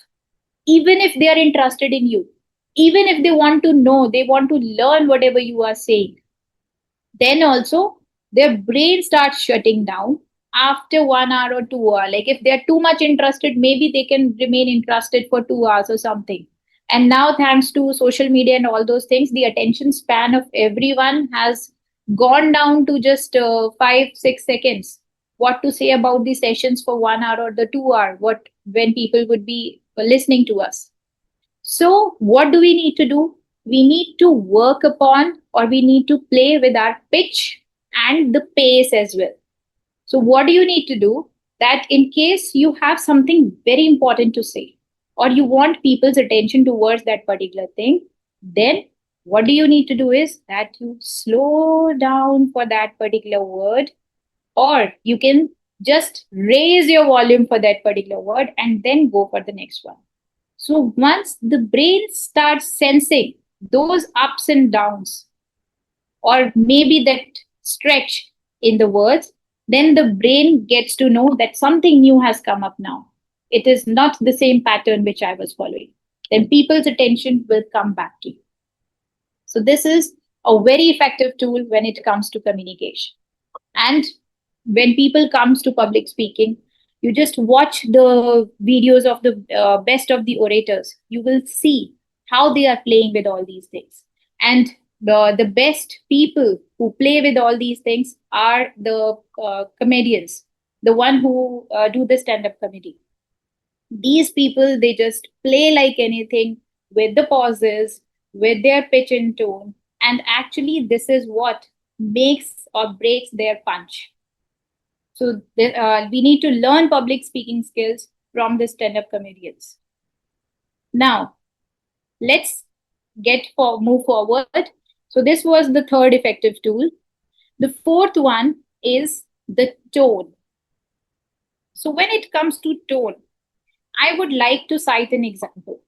Even if they are interested in you, even if they want to know, they want to learn whatever you are saying, then also their brain starts shutting down after 1 hour or 2 hours. Like if they're too much interested, maybe they can remain interested for 2 hours or something. And now, thanks to social media and all those things, the attention span of everyone has gone down to just 5-6 seconds. What to say about the sessions for 1 hour or the 2 hour, what when people would be listening to us. So what do we need to do? We need to work upon, or we need to play with our pitch and the pace as well. So what do you need to do? That in case you have something very important to say, or you want people's attention towards that particular thing, then what do you need to do is that you slow down for that particular word, or you can just raise your volume for that particular word and then go for the next one. So once the brain starts sensing those ups and downs, or maybe that stretch in the words, then the brain gets to know that something new has come up now. It is not the same pattern which I was following. Then people's attention will come back to you. So this is a very effective tool when it comes to communication. And when people comes to public speaking, you just watch the videos of the best of the orators. You will see how they are playing with all these things. And the best people who play with all these things are the comedians, the one who do the stand-up comedy. These people, they just play like anything with the pauses, with their pitch and tone. And actually, this is what makes or breaks their punch. So we need to learn public speaking skills from the stand-up comedians. Now, let's move forward. So this was the third effective tool. The fourth one is the tone. So when it comes to tone, I would like to cite an example.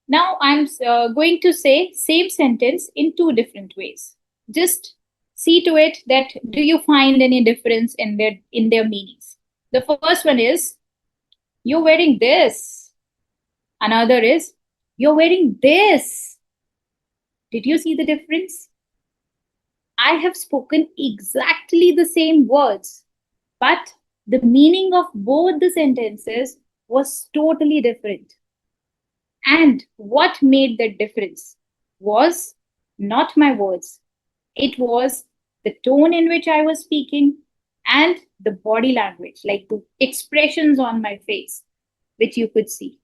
Now I'm going to say same sentence in two different ways. Just see to it that do you find any difference in their meanings. The first one is, you're wearing this. Another is, you're wearing this. Did you see the difference? I have spoken exactly the same words, but the meaning of both the sentences was totally different. And what made that difference was not my words. It was the tone in which I was speaking and the body language, like the expressions on my face, which you could see.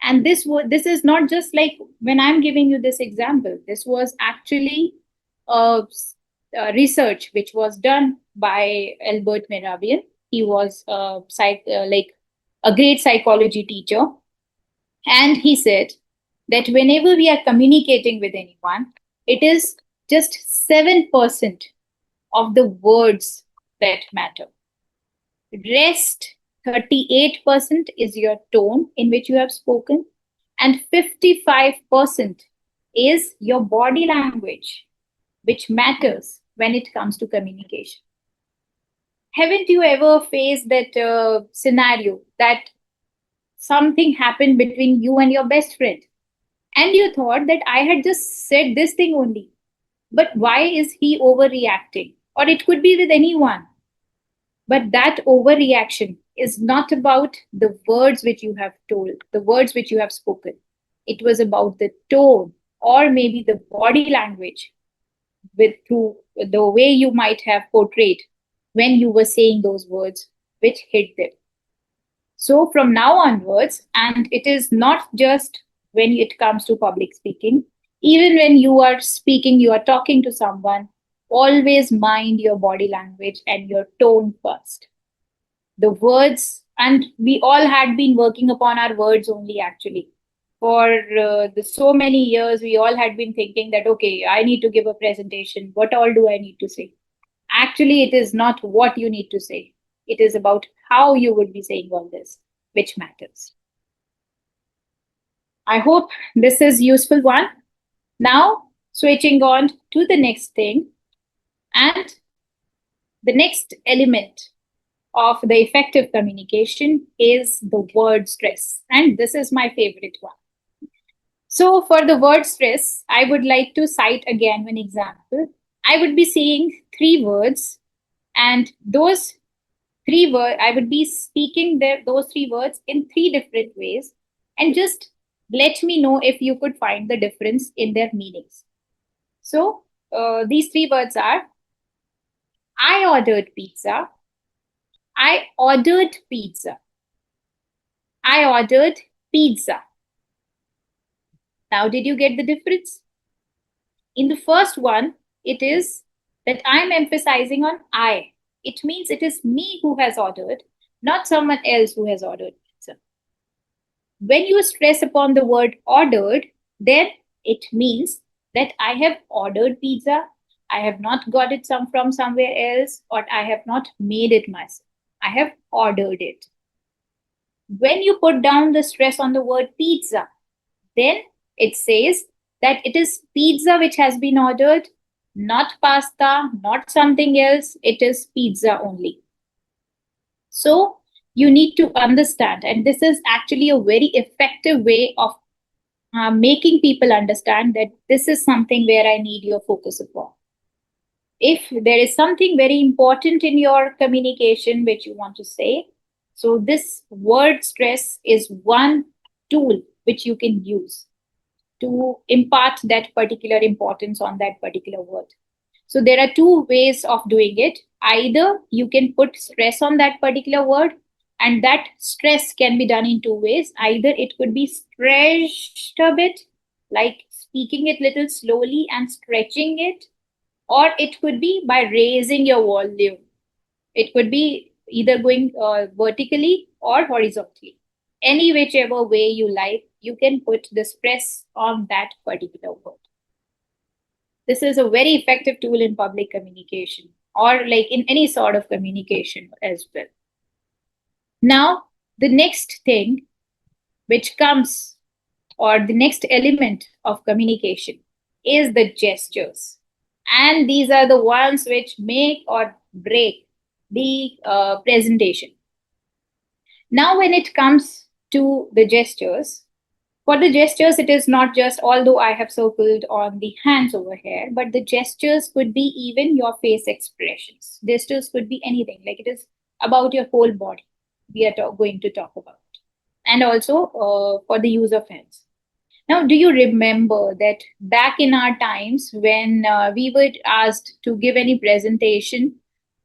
And this is not just like when I'm giving you this example. This was actually a research which was done by Albert Mehrabian. He was like a great psychology teacher. And he said that whenever we are communicating with anyone, it is just 7% of the words that matter. Rest 38% is your tone in which you have spoken, and 55% is your body language, which matters when it comes to communication. Haven't you ever faced that scenario that something happened between you and your best friend, and you thought that I had just said this thing only, but why is he overreacting? Or it could be with anyone. But that overreaction is not about the words which you have told, the words which you have spoken. It was about the tone or maybe the body language through the way you might have portrayed when you were saying those words, which hit them. So from now onwards, and it is not just when it comes to public speaking, even when you are speaking, you are talking to someone, always mind your body language and your tone first. The words, and we all had been working upon our words only actually. For so many years, we all had been thinking that, okay, I need to give a presentation. What all do I need to say? Actually, it is not what you need to say. It is about how you would be saying all this, which matters. I hope this is useful one. Now, switching on to the next thing. And the next element of the effective communication is the word stress. And this is my favorite one. So for the word stress, I would like to cite again one example. I would be saying 3 words, and those 3 words, I would be speaking those 3 words in 3 different ways, and just let me know if you could find the difference in their meanings. So these 3 words are, I ordered pizza, I ordered pizza, I ordered pizza. Now, did you get the difference? In the first one, it is that I'm emphasizing on I. It means it is me who has ordered, not someone else who has ordered pizza. When you stress upon the word ordered, then it means that I have ordered pizza, I have not got it from somewhere else, or I have not made it myself. I have ordered it. When you put down the stress on the word pizza, then it says that it is pizza which has been ordered, not pasta, not something else. It is pizza only. So you need to understand, and this is actually a very effective way of making people understand that this is something where I need your focus upon. If there is something very important in your communication which you want to say, so this word stress is one tool which you can use to impart that particular importance on that particular word. So there are two ways of doing it. Either you can put stress on that particular word, and that stress can be done in two ways. Either it could be stretched a bit, like speaking it little slowly and stretching it, or it could be by raising your volume. It could be either going vertically or horizontally. Any whichever way you like, you can put the stress on that particular word. This is a very effective tool in public communication, or like in any sort of communication as well. Now, the next thing which comes, or the next element of communication, is the gestures. And these are the ones which make or break the presentation. Now, when it comes to the gestures, for the gestures, it is not just, although I have circled on the hands over here, but the gestures could be even your face expressions. Gestures could be anything, like it is about your whole body we are going to talk about. And also for the use of hands. Now, do you remember that back in our times when we were asked to give any presentation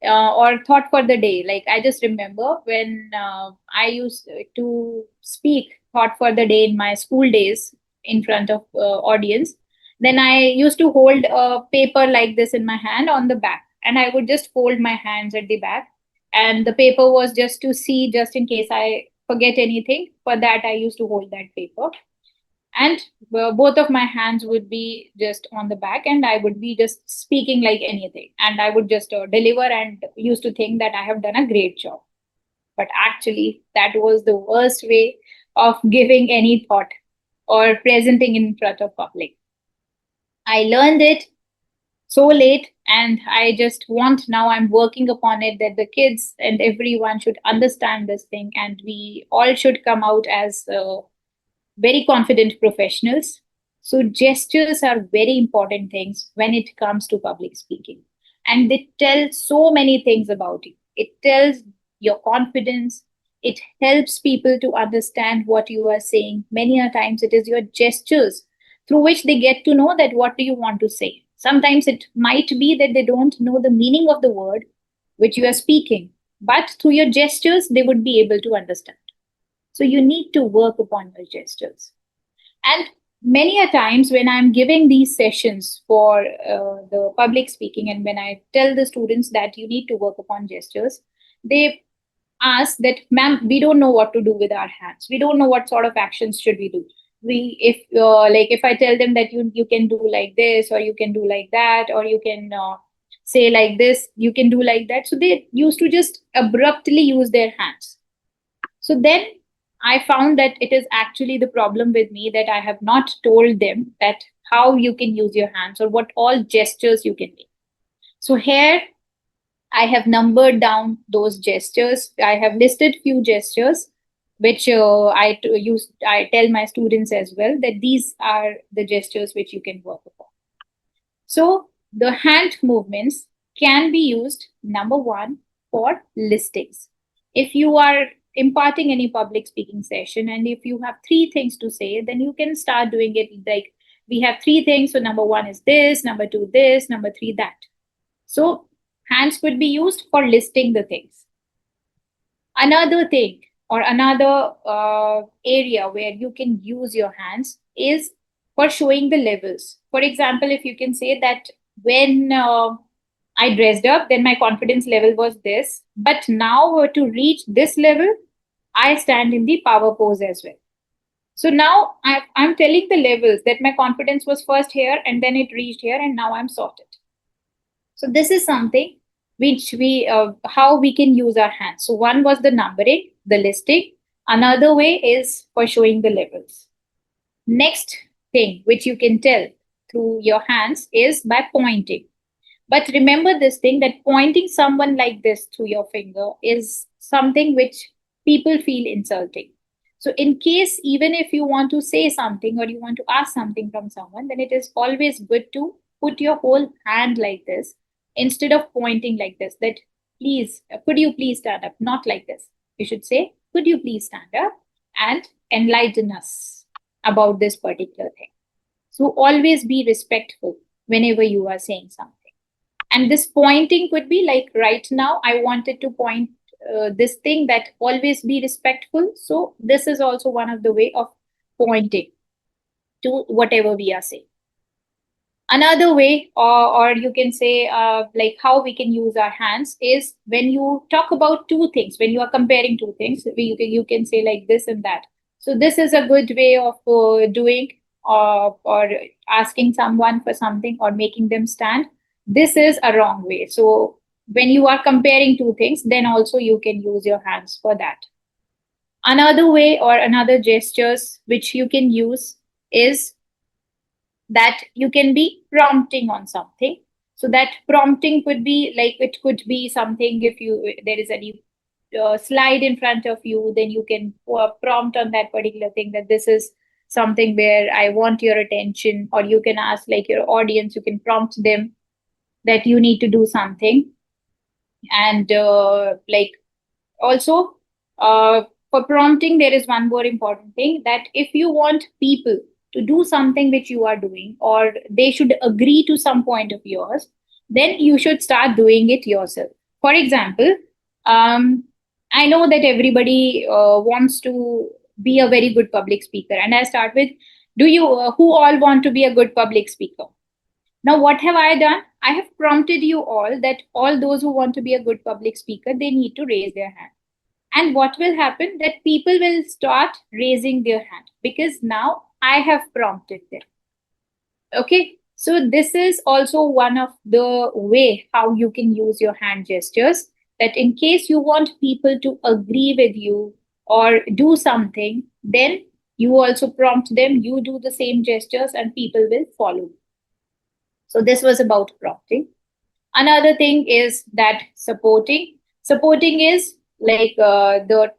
or thought for the day? Like I just remember when I used to speak thought for the day in my school days in front of audience. Then I used to hold a paper like this in my hand on the back, and I would just fold my hands at the back. And the paper was just to see, just in case I forget anything. For that, I used to hold that paper. And both of my hands would be just on the back, and I would be just speaking like anything, and I would just deliver, and used to think that I have done a great job. But actually, that was the worst way of giving any thought or presenting in front of public. I learned it so late, and I just want, now I'm working upon it, that the kids and everyone should understand this thing, and we all should come out as very confident professionals. So gestures are very important things when it comes to public speaking. And they tell so many things about you. It tells your confidence. It helps people to understand what you are saying. Many a times it is your gestures through which they get to know that what do you want to say. Sometimes it might be that they don't know the meaning of the word which you are speaking, but through your gestures, they would be able to understand. So you need to work upon your gestures. And many a times when I'm giving these sessions for the public speaking, and when I tell the students that you need to work upon gestures, they ask that, ma'am, we don't know what to do with our hands. We don't know what sort of actions should we do. If I tell them that you can do like this, or you can do like that, or you can say like this, you can do like that. So they used to just abruptly use their hands. So then I found that it is actually the problem with me, that I have not told them that how you can use your hands or what all gestures you can make. So here I have numbered down those gestures. I have listed few gestures which I tell my students as well, that these are the gestures which you can work upon. So the hand movements can be used, number one, for listings. If you are imparting any public speaking session, and if you have 3 things to say, then you can start doing it like, we have 3 things. So number 1 is this, number 2 this, number 3 that. So hands could be used for listing the things. Another thing, or another area where you can use your hands, is for showing the levels. For example, if you can say that when I dressed up, then my confidence level was this. But now to reach this level, I stand in the power pose as well. So now I'm telling the levels, that my confidence was first here, and then it reached here, and now I'm sorted. So this is something which how we can use our hands. So one was the numbering, the listing. Another way is for showing the levels. Next thing which you can tell through your hands is by pointing. But remember this thing, that pointing someone like this through your finger is something which people feel insulting. So in case, even if you want to say something or you want to ask something from someone, then it is always good to put your whole hand like this instead of pointing like this, that please, could you please stand up? Not like this. You should say, could you please stand up and enlighten us about this particular thing. So always be respectful whenever you are saying something. And this pointing could be like right now, I wanted to point this thing, that always be respectful. So this is also one of the way of pointing to whatever we are saying. Another way, or you can say like how we can use our hands, is when you talk about two things, when you are comparing two things, you can say like this and that. So this is a good way of doing or asking someone for something or making them stand. This is a wrong way. So when you are comparing two things, then also you can use your hands for that. Another way or another gestures which you can use is that you can be prompting on something. So that prompting could be like, it could be something, if there is any slide in front of you, then you can prompt on that particular thing, that this is something where I want your attention. Or you can ask like your audience, you can prompt them that you need to do something. And like also for prompting, there is one more important thing, that if you want people to do something which you are doing, or they should agree to some point of yours, then you should start doing it yourself. For example, I know that everybody wants to be a very good public speaker, and I start with, do you who all want to be a good public speaker? Now, what have I done? I have prompted you all that all those who want to be a good public speaker, they need to raise their hand. And what will happen? That people will start raising their hand, because now I have prompted them. Okay. So this is also one of the way how you can use your hand gestures, that in case you want people to agree with you or do something, then you also prompt them, you do the same gestures, and people will follow. So this was about prompting. Another thing is that supporting. Supporting is like the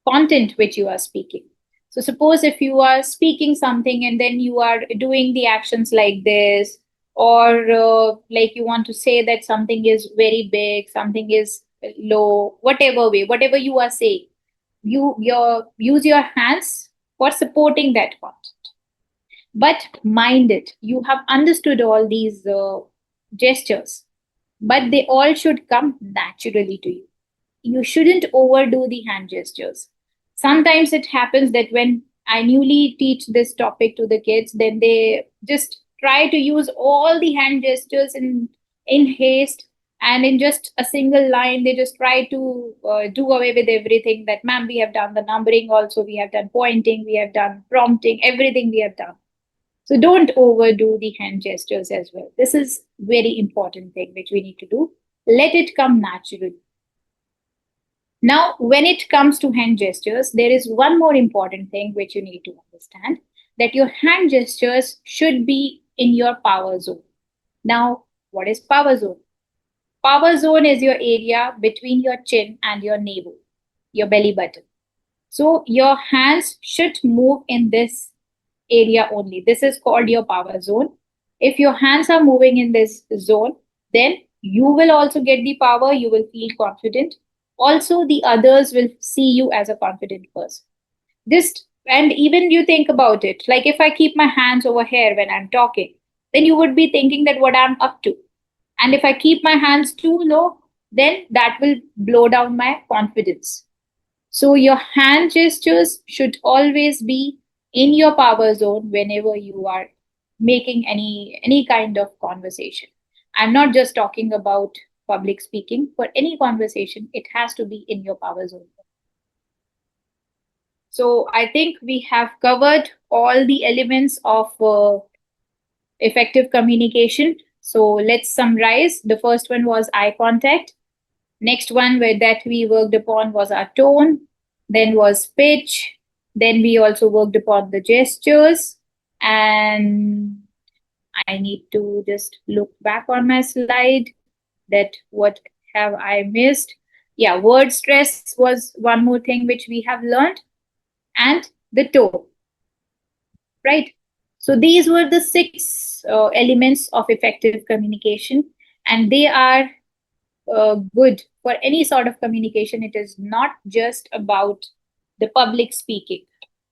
content which you are speaking. So suppose if you are speaking something and then you are doing the actions like this, or like you want to say that something is very big, something is low, whatever way, whatever you are saying, you use your hands for supporting that content. But mind it, you have understood all these gestures, but they all should come naturally to you. You shouldn't overdo the hand gestures. Sometimes it happens that when I newly teach this topic to the kids, then they just try to use all the hand gestures in haste, and in just a single line, they just try to do away with everything. That, ma'am, we have done the numbering also, we have done pointing, we have done prompting, everything we have done. So don't overdo the hand gestures as well. This is very important thing which we need to do. Let it come naturally. Now, when it comes to hand gestures, there is one more important thing which you need to understand, that your hand gestures should be in your power zone. Now, what is power zone? Power zone is your area between your chin and your navel, your belly button. So your hands should move in this area only. This is called your power zone. If your hands are moving in this zone, then you will also get the power, you will feel confident. Also, the others will see you as a confident person. And even you think about it, like if I keep my hands over here when I'm talking, then you would be thinking that what I'm up to. And if I keep my hands too low, then that will blow down my confidence. So your hand gestures should always be in your power zone whenever you are making any kind of conversation. I'm not just talking about public speaking. For any conversation, it has to be in your power zone. So I think we have covered all the elements of effective communication. So let's summarize. The first one was eye contact. Next one that we worked upon was our tone. Then was pitch. Then we also worked upon the gestures. And I need to just look back on my slide, that what have I missed? Yeah, word stress was one more thing which we have learned. and the tone, right? So these were the six elements of effective communication, and they are good for any sort of communication. It is not just about the public speaking.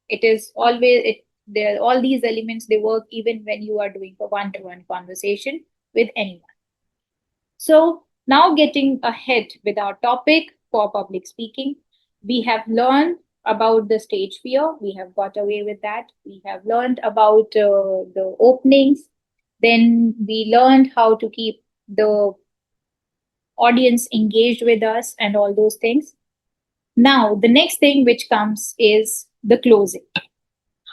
It is always there. All these elements, they work even when you are doing a one-to-one conversation with anyone. So now getting ahead with our topic for public speaking, we have learned about the stage fear. We have got away with that. We have learned about the openings. Then we learned how to keep the audience engaged with us and all those things. Now, the next thing which comes is the closing.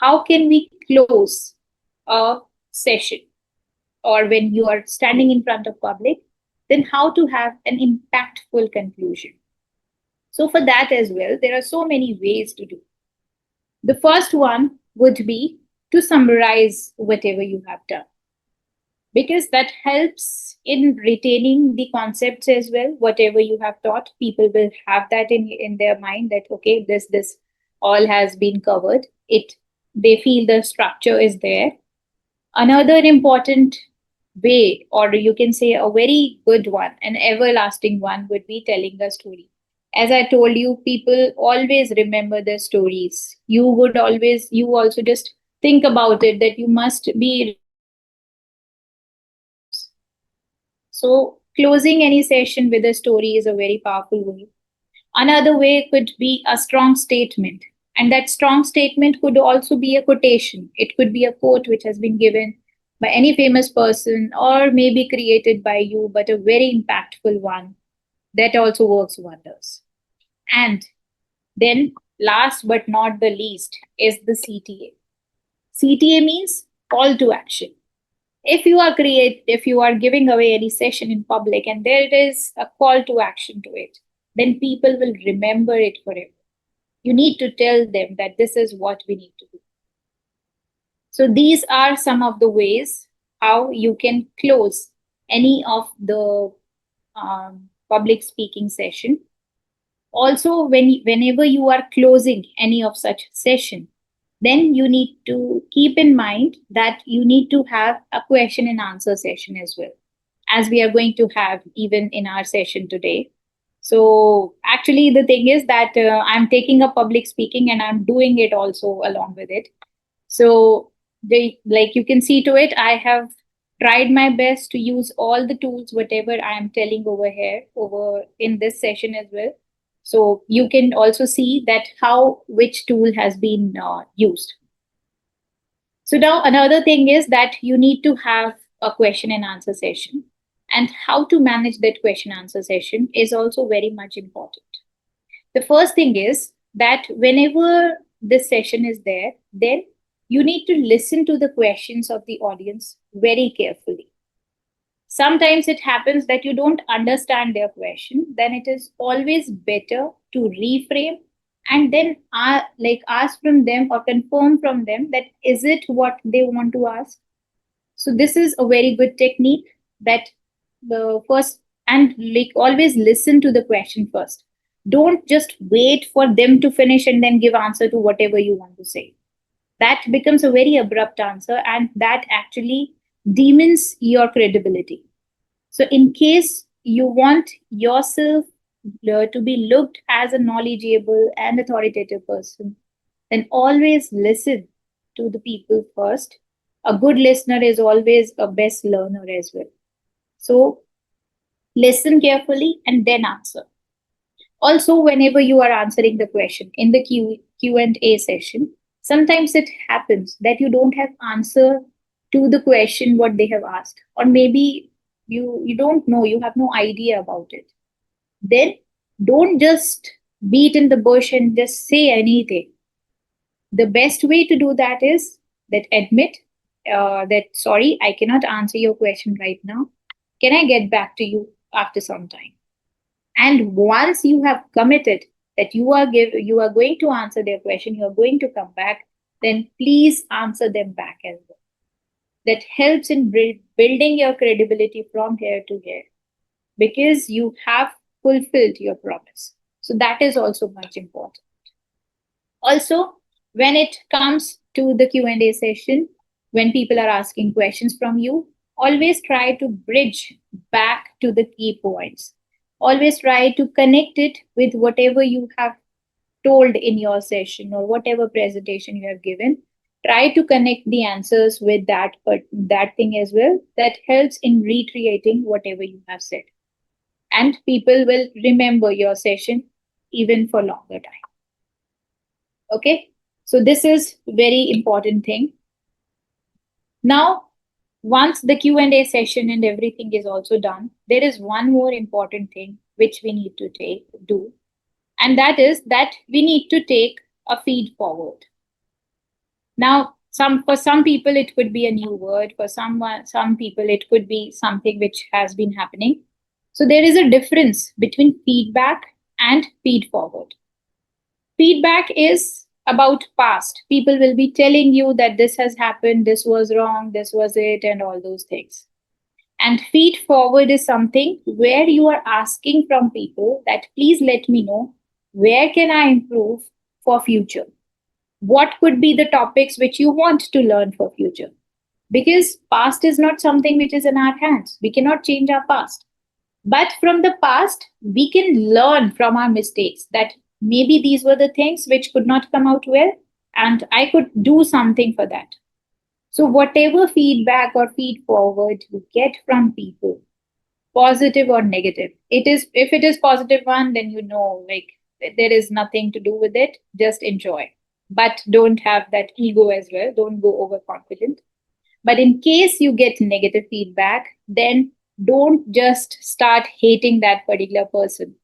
How can we close a session, or when you are standing in front of public, then how to have an impactful conclusion? So for that as well, there are so many ways to do. The first one would be to summarize whatever you have done, because that helps in retaining the concepts as well. Whatever you have taught, people will have that in their mind, that okay, this all has been covered. They feel the structure is there. Another important way, or you can say a very good one, an everlasting one, would be telling a story. As I told you, people always remember their stories. You also just think about it, that you must be. So closing any session with a story is a very powerful way. Another way could be a strong statement. And that strong statement could also be a quotation. It could be a quote which has been given by any famous person, or maybe created by you, but a very impactful one. That also works wonders. And then, last but not the least, is the CTA. CTA means call to action. If you are giving away any session in public and there is a call to action to it, then people will remember it forever. You need to tell them that this is what we need to do. So these are some of the ways how you can close any of the public speaking session. Also, whenever you are closing any of such session, then you need to keep in mind that you need to have a question and answer session as well, as we are going to have even in our session today. So actually, the thing is that I'm taking up public speaking and I'm doing it also along with it. So like you can see to it, I have tried my best to use all the tools, whatever I am telling over here, over in this session as well. So you can also see that how which tool has been used. So now another thing is that you need to have a question and answer session, and how to manage that question answer session is also very much important. The first thing is that whenever this session is there, then you need to listen to the questions of the audience very carefully. Sometimes it happens that you don't understand their question, then it is always better to reframe and then ask from them or confirm from them that is it what they want to ask. So this is a very good technique, that the first, and like always listen to the question first. Don't just wait for them to finish and then give answer to whatever you want to say. That becomes a very abrupt answer, and that actually demeans your credibility. So in case you want yourself to be looked as a knowledgeable and authoritative person, then always listen to the people first. A good listener is always a best learner as well. So listen carefully and then answer. Also, whenever you are answering the question in the Q&A session, sometimes it happens that you don't have answer to the question what they have asked, or maybe you don't know, you have no idea about it. Then don't just beat in the bush and just say anything. The best way to do that is that admit that sorry, I cannot answer your question right now. Can I get back to you after some time? And once you have committed that you are going to answer their question, you are going to come back, then please answer them back as well. That helps in building your credibility from here to here, because you have fulfilled your promise. So that is also much important. Also, when it comes to the Q&A session, when people are asking questions from you, always try to bridge back to the key points. Always try to connect it with whatever you have told in your session or whatever presentation you have given. Try to connect the answers with that, but that thing as well. That helps in recreating whatever you have said. And people will remember your session even for longer time. Okay, so this is very important thing. Now, once the Q&A session and everything is also done, there is one more important thing which we need to do, and that is that we need to take a feed forward. Now, for some people it could be a new word, for some people it could be something which has been happening. So there is a difference between feedback and feed forward. Feedback is about past. People will be telling you that this has happened, this was wrong, this was it, and all those things. And feed forward is something where you are asking from people that please let me know where can I improve for future. What could be the topics which you want to learn for future? Because past is not something which is in our hands. We cannot change our past. But from the past, we can learn from our mistakes that maybe these were the things which could not come out well, and I could do something for that. So whatever feedback or feed forward you get from people, positive or negative, if it is positive one, then you know, like, there is nothing to do with it. Just enjoy. But don't have that ego as well. Don't go overconfident. But in case you get negative feedback, then don't just start hating that particular person.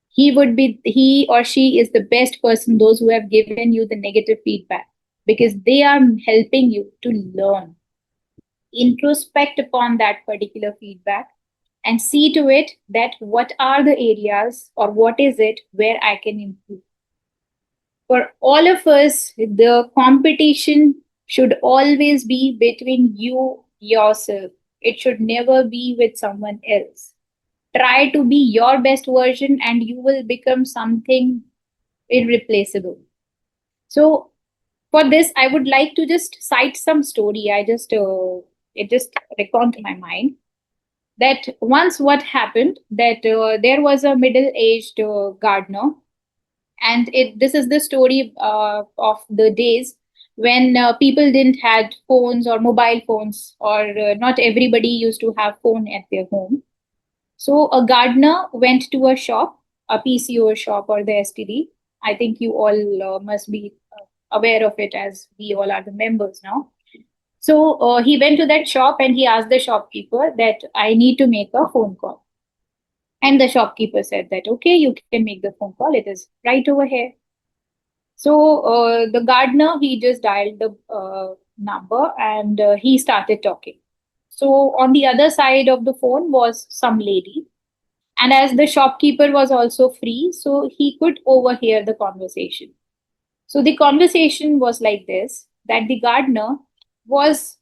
He or she is the best person, those who have given you the negative feedback, because they are helping you to learn. Introspect upon that particular feedback and see to it that what are the areas or what is it where I can improve. For all of us, the competition should always be between yourself. It should never be with someone else. Try to be your best version and you will become something irreplaceable. So for this, I would like to just cite some story. It just recalled to my mind that once what happened that there was a middle-aged gardener, and this is the story of the days when people didn't had phones or mobile phones, or not everybody used to have phone at their home. So a gardener went to a shop, a PCO shop or the STD. I think you all must be aware of it, as we all are the members now. So he went to that shop and he asked the shopkeeper that I need to make a phone call. And the shopkeeper said that, okay, you can make the phone call. It is right over here. So the gardener, he just dialed the number and he started talking. So on the other side of the phone was some lady. And as the shopkeeper was also free, so he could overhear the conversation. So the conversation was like this, that the gardener was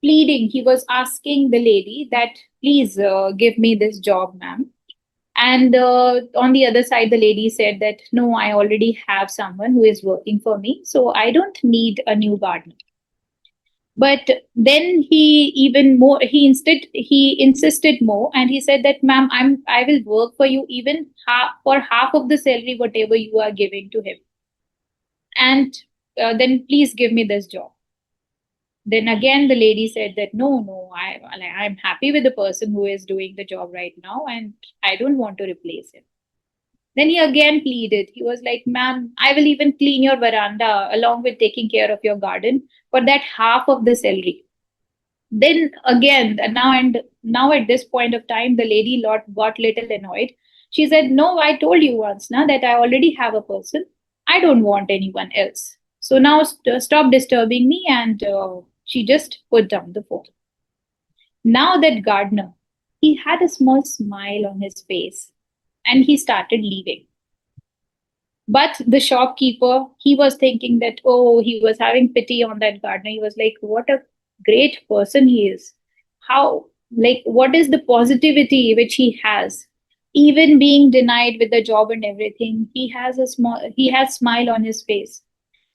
pleading, he was asking the lady that, please give me this job, ma'am. And on the other side, the lady said that, no, I already have someone who is working for me, so I don't need a new gardener. But then he insisted more, and he said that, ma'am, I will work for you even for half of the salary, whatever you are giving to him. And then please give me this job. Then again, the lady said that, no, I'm happy with the person who is doing the job right now, and I don't want to replace him. Then he again pleaded. He was like, ma'am, I will even clean your veranda along with taking care of your garden for that half of the salary. Then again, now at this point of time, the lady got little annoyed. She said, no, I told you once now that I already have a person. I don't want anyone else. So now stop disturbing me. And she just put down the phone. Now that gardener, he had a small smile on his face and he started leaving. But the shopkeeper, he was thinking that, oh, he was having pity on that gardener. He was like, what a great person he is. What is the positivity which he has? Even being denied with the job and everything, he has smile on his face.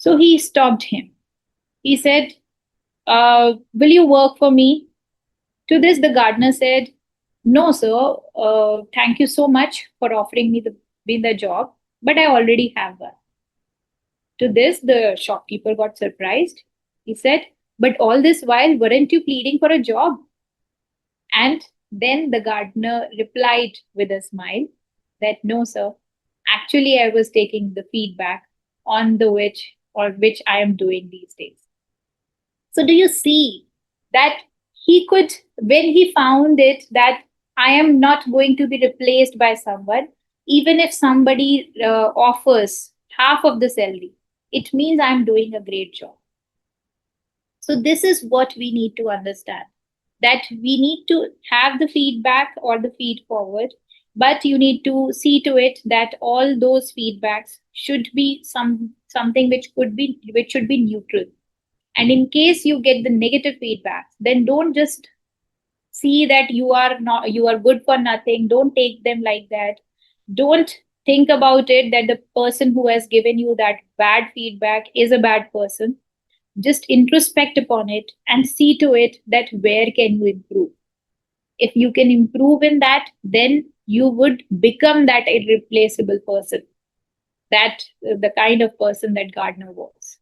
So he stopped him. He said, will you work for me? To this, the gardener said, no, sir, thank you so much for offering me the job, but I already have one. To this, the shopkeeper got surprised. He said, but all this while, weren't you pleading for a job? And then the gardener replied with a smile that, no, sir, actually, I was taking the feedback on which I am doing these days. So, do you see that he could, when he found it, that I am not going to be replaced by someone, even if somebody offers half of the salary, it means I'm doing a great job. So, this is what we need to understand, that we need to have the feedback or the feed forward, but you need to see to it that all those feedbacks should be something which should be neutral. And in case you get the negative feedback, then don't just see that you are good for nothing. Don't take them like that. Don't think about it that the person who has given you that bad feedback is a bad person. Just introspect upon it and see to it that where can you improve. If you can improve in that, then you would become that irreplaceable person, that the kind of person that Gardner was.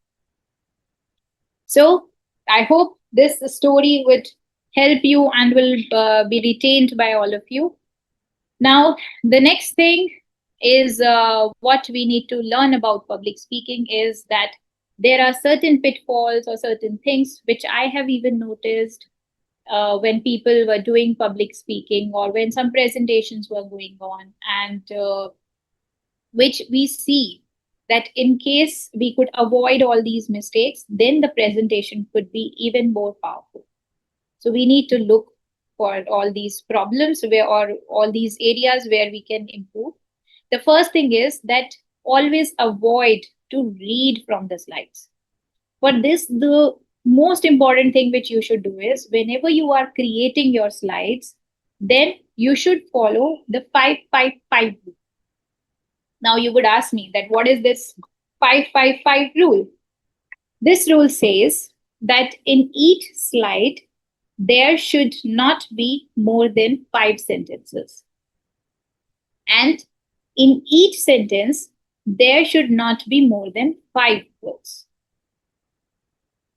So I hope this story would help you and will be retained by all of you. Now, the next thing is what we need to learn about public speaking is that there are certain pitfalls or certain things which I have even noticed when people were doing public speaking or when some presentations were going on, and which we see that in case we could avoid all these mistakes, then the presentation could be even more powerful. So we need to look for all these problems or all these areas where we can improve. The first thing is that always avoid to read from the slides. For this, the most important thing which you should do is whenever you are creating your slides, then you should follow the 5-5-5 rule. Now you would ask me that what is this 5-5-5 rule? This rule says that in each slide, there should not be more than 5 sentences. And in each sentence, there should not be more than 5 words.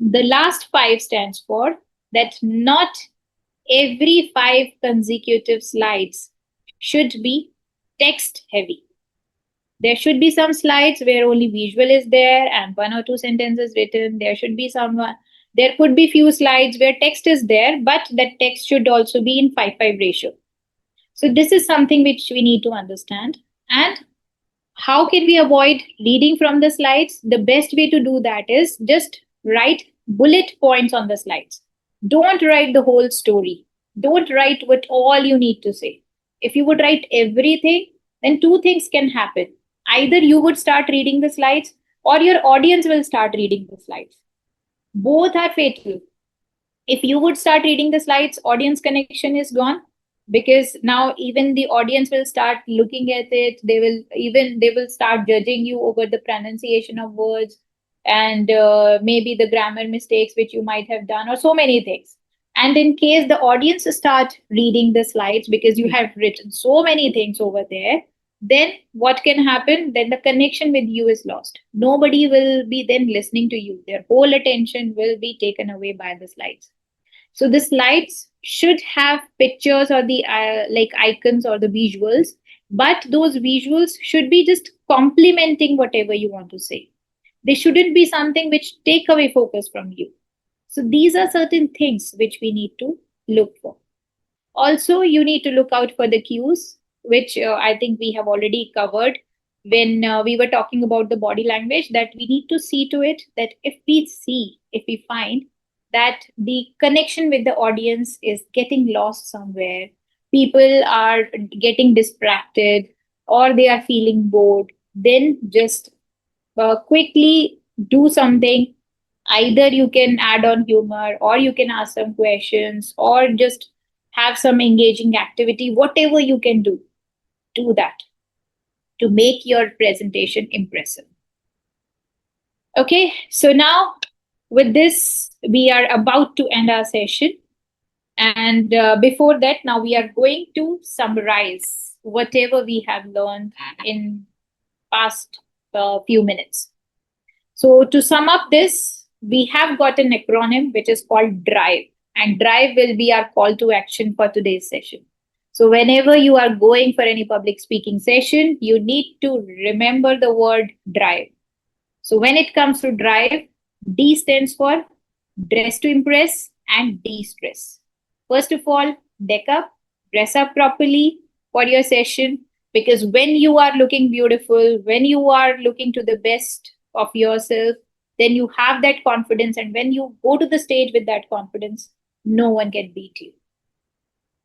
The last 5 stands for that not every 5 consecutive slides should be text heavy. There should be some slides where only visual is there and 1 or 2 sentences written. There could be few slides where text is there, but that text should also be in 5-5 ratio. So this is something which we need to understand. And how can we avoid reading from the slides? The best way to do that is just write bullet points on the slides. Don't write the whole story. Don't write what all you need to say. If you would write everything, then 2 things can happen. Either you would start reading the slides or your audience will start reading the slides. Both are fatal. If you would start reading the slides, audience connection is gone, because now even the audience will start looking at it. They will start judging you over the pronunciation of words and maybe the grammar mistakes which you might have done or so many things. And in case the audience start reading the slides because you have written so many things over there, then what can happen? Then the connection with you is lost. Nobody will be then listening to you. Their whole attention will be taken away by the slides. So the slides should have pictures or the like icons or the visuals, but those visuals should be just complementing whatever you want to say. They shouldn't be something which take away focus from you. So these are certain things which we need to look for. Also, you need to look out for the cues, which I think we have already covered when we were talking about the body language, that we need to see to it that if we find that the connection with the audience is getting lost somewhere, people are getting distracted or they are feeling bored, then just quickly do something. Either you can add on humor or you can ask some questions or just have some engaging activity. Whatever you can do that to make your presentation impressive. Okay, so now with this, we are about to end our session. And before that, now we are going to summarize whatever we have learned in past few minutes. So to sum up this, we have got an acronym which is called DRIVE, and DRIVE will be our call to action for today's session. So whenever you are going for any public speaking session, you need to remember the word DRIVE. So when it comes to DRIVE, D stands for dress to impress and de-stress. First of all, deck up, dress up properly for your session, because when you are looking beautiful, when you are looking to the best of yourself, then you have that confidence. And when you go to the stage with that confidence, no one can beat you.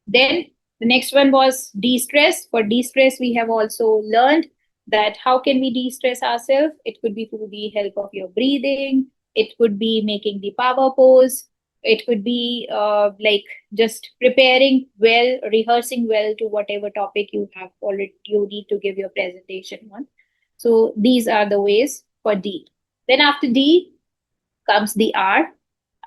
Then the next one was de-stress. For de-stress, we have also learned that how can we de-stress ourselves? It could be through the help of your breathing. It could be making the power pose. It could be like just preparing well, rehearsing well to whatever topic you have already you need to give your presentation on. So these are the ways for D. Then after D comes the R.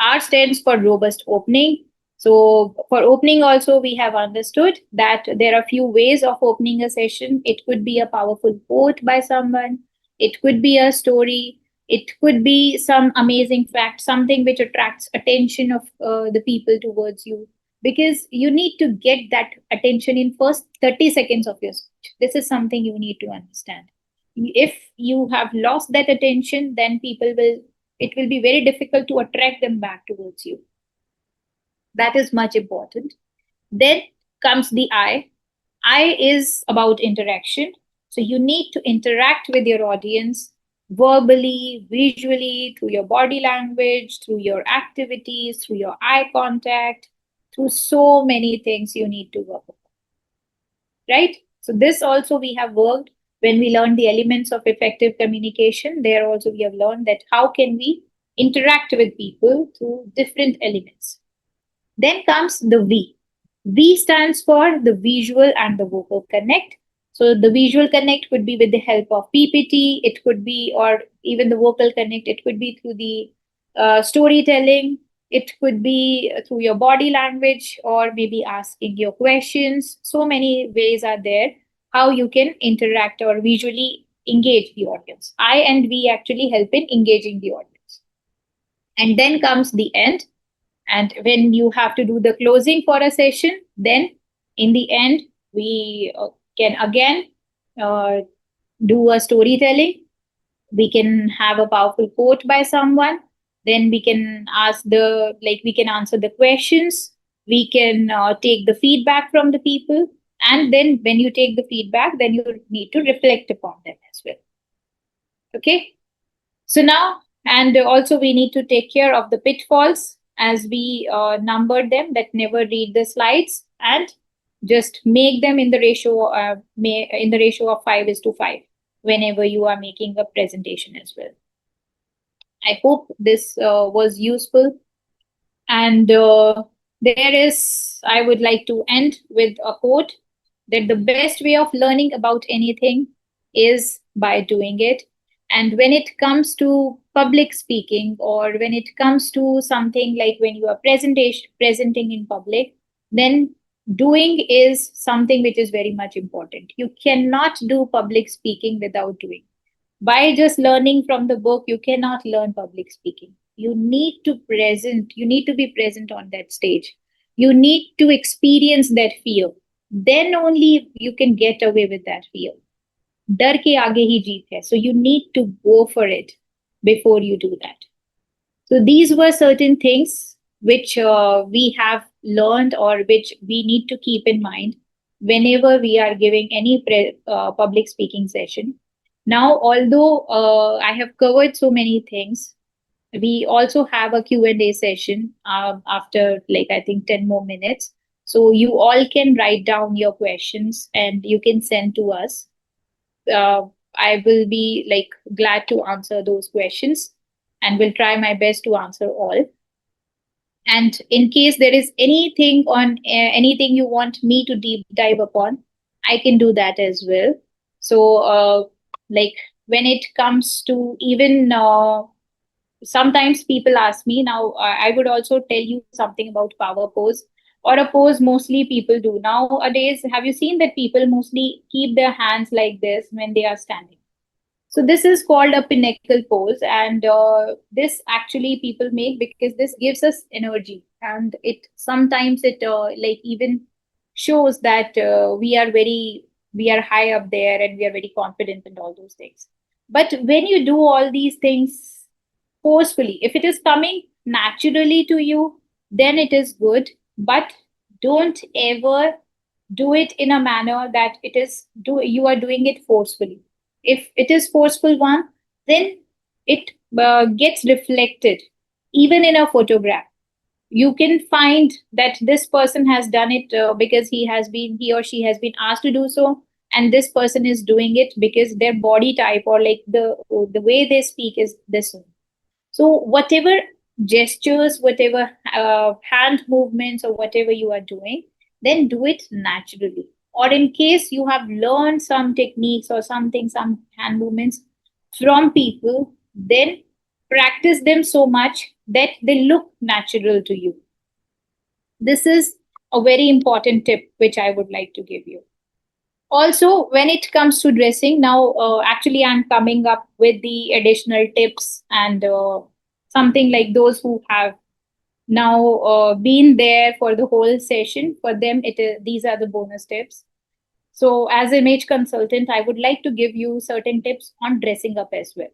R stands for robust opening. So for opening also, we have understood that there are few ways of opening a session. It could be a powerful quote by someone. It could be a story. It could be some amazing fact, something which attracts attention of the people towards you, because you need to get that attention in first 30 seconds of your speech. This is something you need to understand. If you have lost that attention, then it will be very difficult to attract them back towards you. That is much important. Then comes the I. I is about interaction. So you need to interact with your audience verbally, visually, through your body language, through your activities, through your eye contact, through so many things you need to work on. Right? So this also we have worked when we learned the elements of effective communication. There also we have learned that how can we interact with people through different elements. Then comes the V. V stands for the visual and the vocal connect. So the visual connect could be with the help of PPT, it could be, or even the vocal connect, it could be through the storytelling, it could be through your body language, or maybe asking your questions. So many ways are there how you can interact or visually engage the audience. I and V actually help in engaging the audience. And then comes the end. And when you have to do the closing for a session, then in the end, we can again do a storytelling. We can have a powerful quote by someone. Then we can we can answer the questions. We can take the feedback from the people. And then when you take the feedback, then you need to reflect upon them as well. Okay. So now, and also we need to take care of the pitfalls as we numbered them, that never read the slides and just make them in the ratio of 5:5 whenever you are making a presentation as well. I hope this was useful. And I would like to end with a quote that the best way of learning about anything is by doing it. And when it comes to public speaking, or when it comes to something like when you are presenting in public, then doing is something which is very much important. You cannot do public speaking without doing. By just learning from the book, you cannot learn public speaking. You need to be present on that stage. You need to experience that fear. Then only you can get away with that fear. डर के आगे ही जीत है. So you need to go for it before you do that. So these were certain things which we have learned, or which we need to keep in mind whenever we are giving any public speaking session. Now, although I have covered so many things, we also have a Q&A session after I think 10 more minutes. So you all can write down your questions and you can send to us. I will be glad to answer those questions, and will try my best to answer all. And in case there is anything you want me to deep dive upon, I can do that as well. So when it comes to even sometimes people ask me now, I would also tell you something about power pose or a pose mostly people do. Nowadays, have you seen that people mostly keep their hands like this when they are standing? So this is called a pinnacle pose, and this actually people make because this gives us energy, and it sometimes it like even shows that we are high up there and we are very confident and all those things. But when you do all these things forcefully, if it is coming naturally to you, then it is good. But don't ever do it in a manner that it is do you are doing it forcefully. If it is forceful one, then it gets reflected even in a photograph. You can find that this person has done it because he or she has been asked to do so, and this person is doing it because their body type or like the way they speak is this one. So whatever gestures, whatever hand movements or whatever you are doing, then do it naturally. Or in case you have learned some techniques or something, some hand movements from people, then practice them so much that they look natural to you. This is a very important tip which I would like to give you. Also, when it comes to dressing, now actually I'm coming up with the additional tips and something like those who have now been there for the whole session. For them, it is these are the bonus tips. So, as image consultant, I would like to give you certain tips on dressing up as well.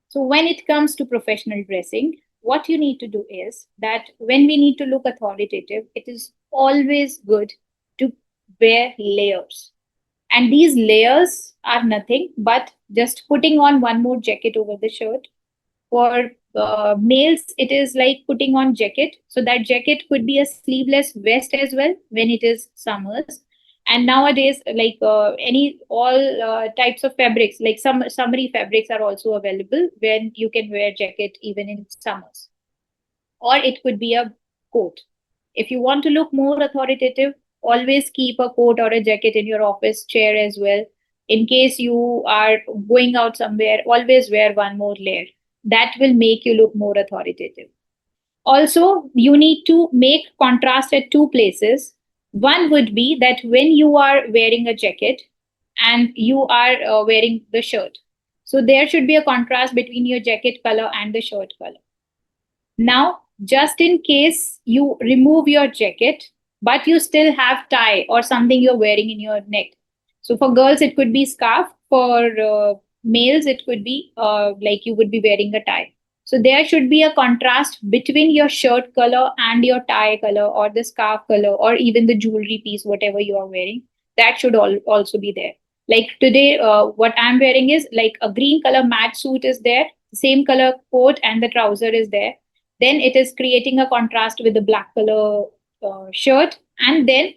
So, when it comes to professional dressing, what you need to do is that when we need to look authoritative, it is always good to wear layers. And these layers are nothing but just putting on one more jacket over the shirt. For males, it is like putting on jacket. So that jacket could be a sleeveless vest as well when it is summers. And nowadays, like any all types of fabrics, like some summery fabrics are also available when you can wear jacket even in summers. Or it could be a coat. If you want to look more authoritative, always keep a coat or a jacket in your office chair as well. In case you are going out somewhere, always wear one more layer. That will make you look more authoritative. Also, you need to make contrast at two places. One would be that when you are wearing a jacket and you are wearing the shirt. So there should be a contrast between your jacket color and the shirt color. Now, just in case you remove your jacket, but you still have tie or something you're wearing in your neck. So for girls, it could be scarf. For males, it could be like you would be wearing a tie. So there should be a contrast between your shirt color and your tie color or the scarf color or even the jewelry piece, whatever you are wearing. That should also be there. Like today, what I'm wearing is like a green color match suit is there, same color coat and the trouser is there. Then it is creating a contrast with the black color shirt, and then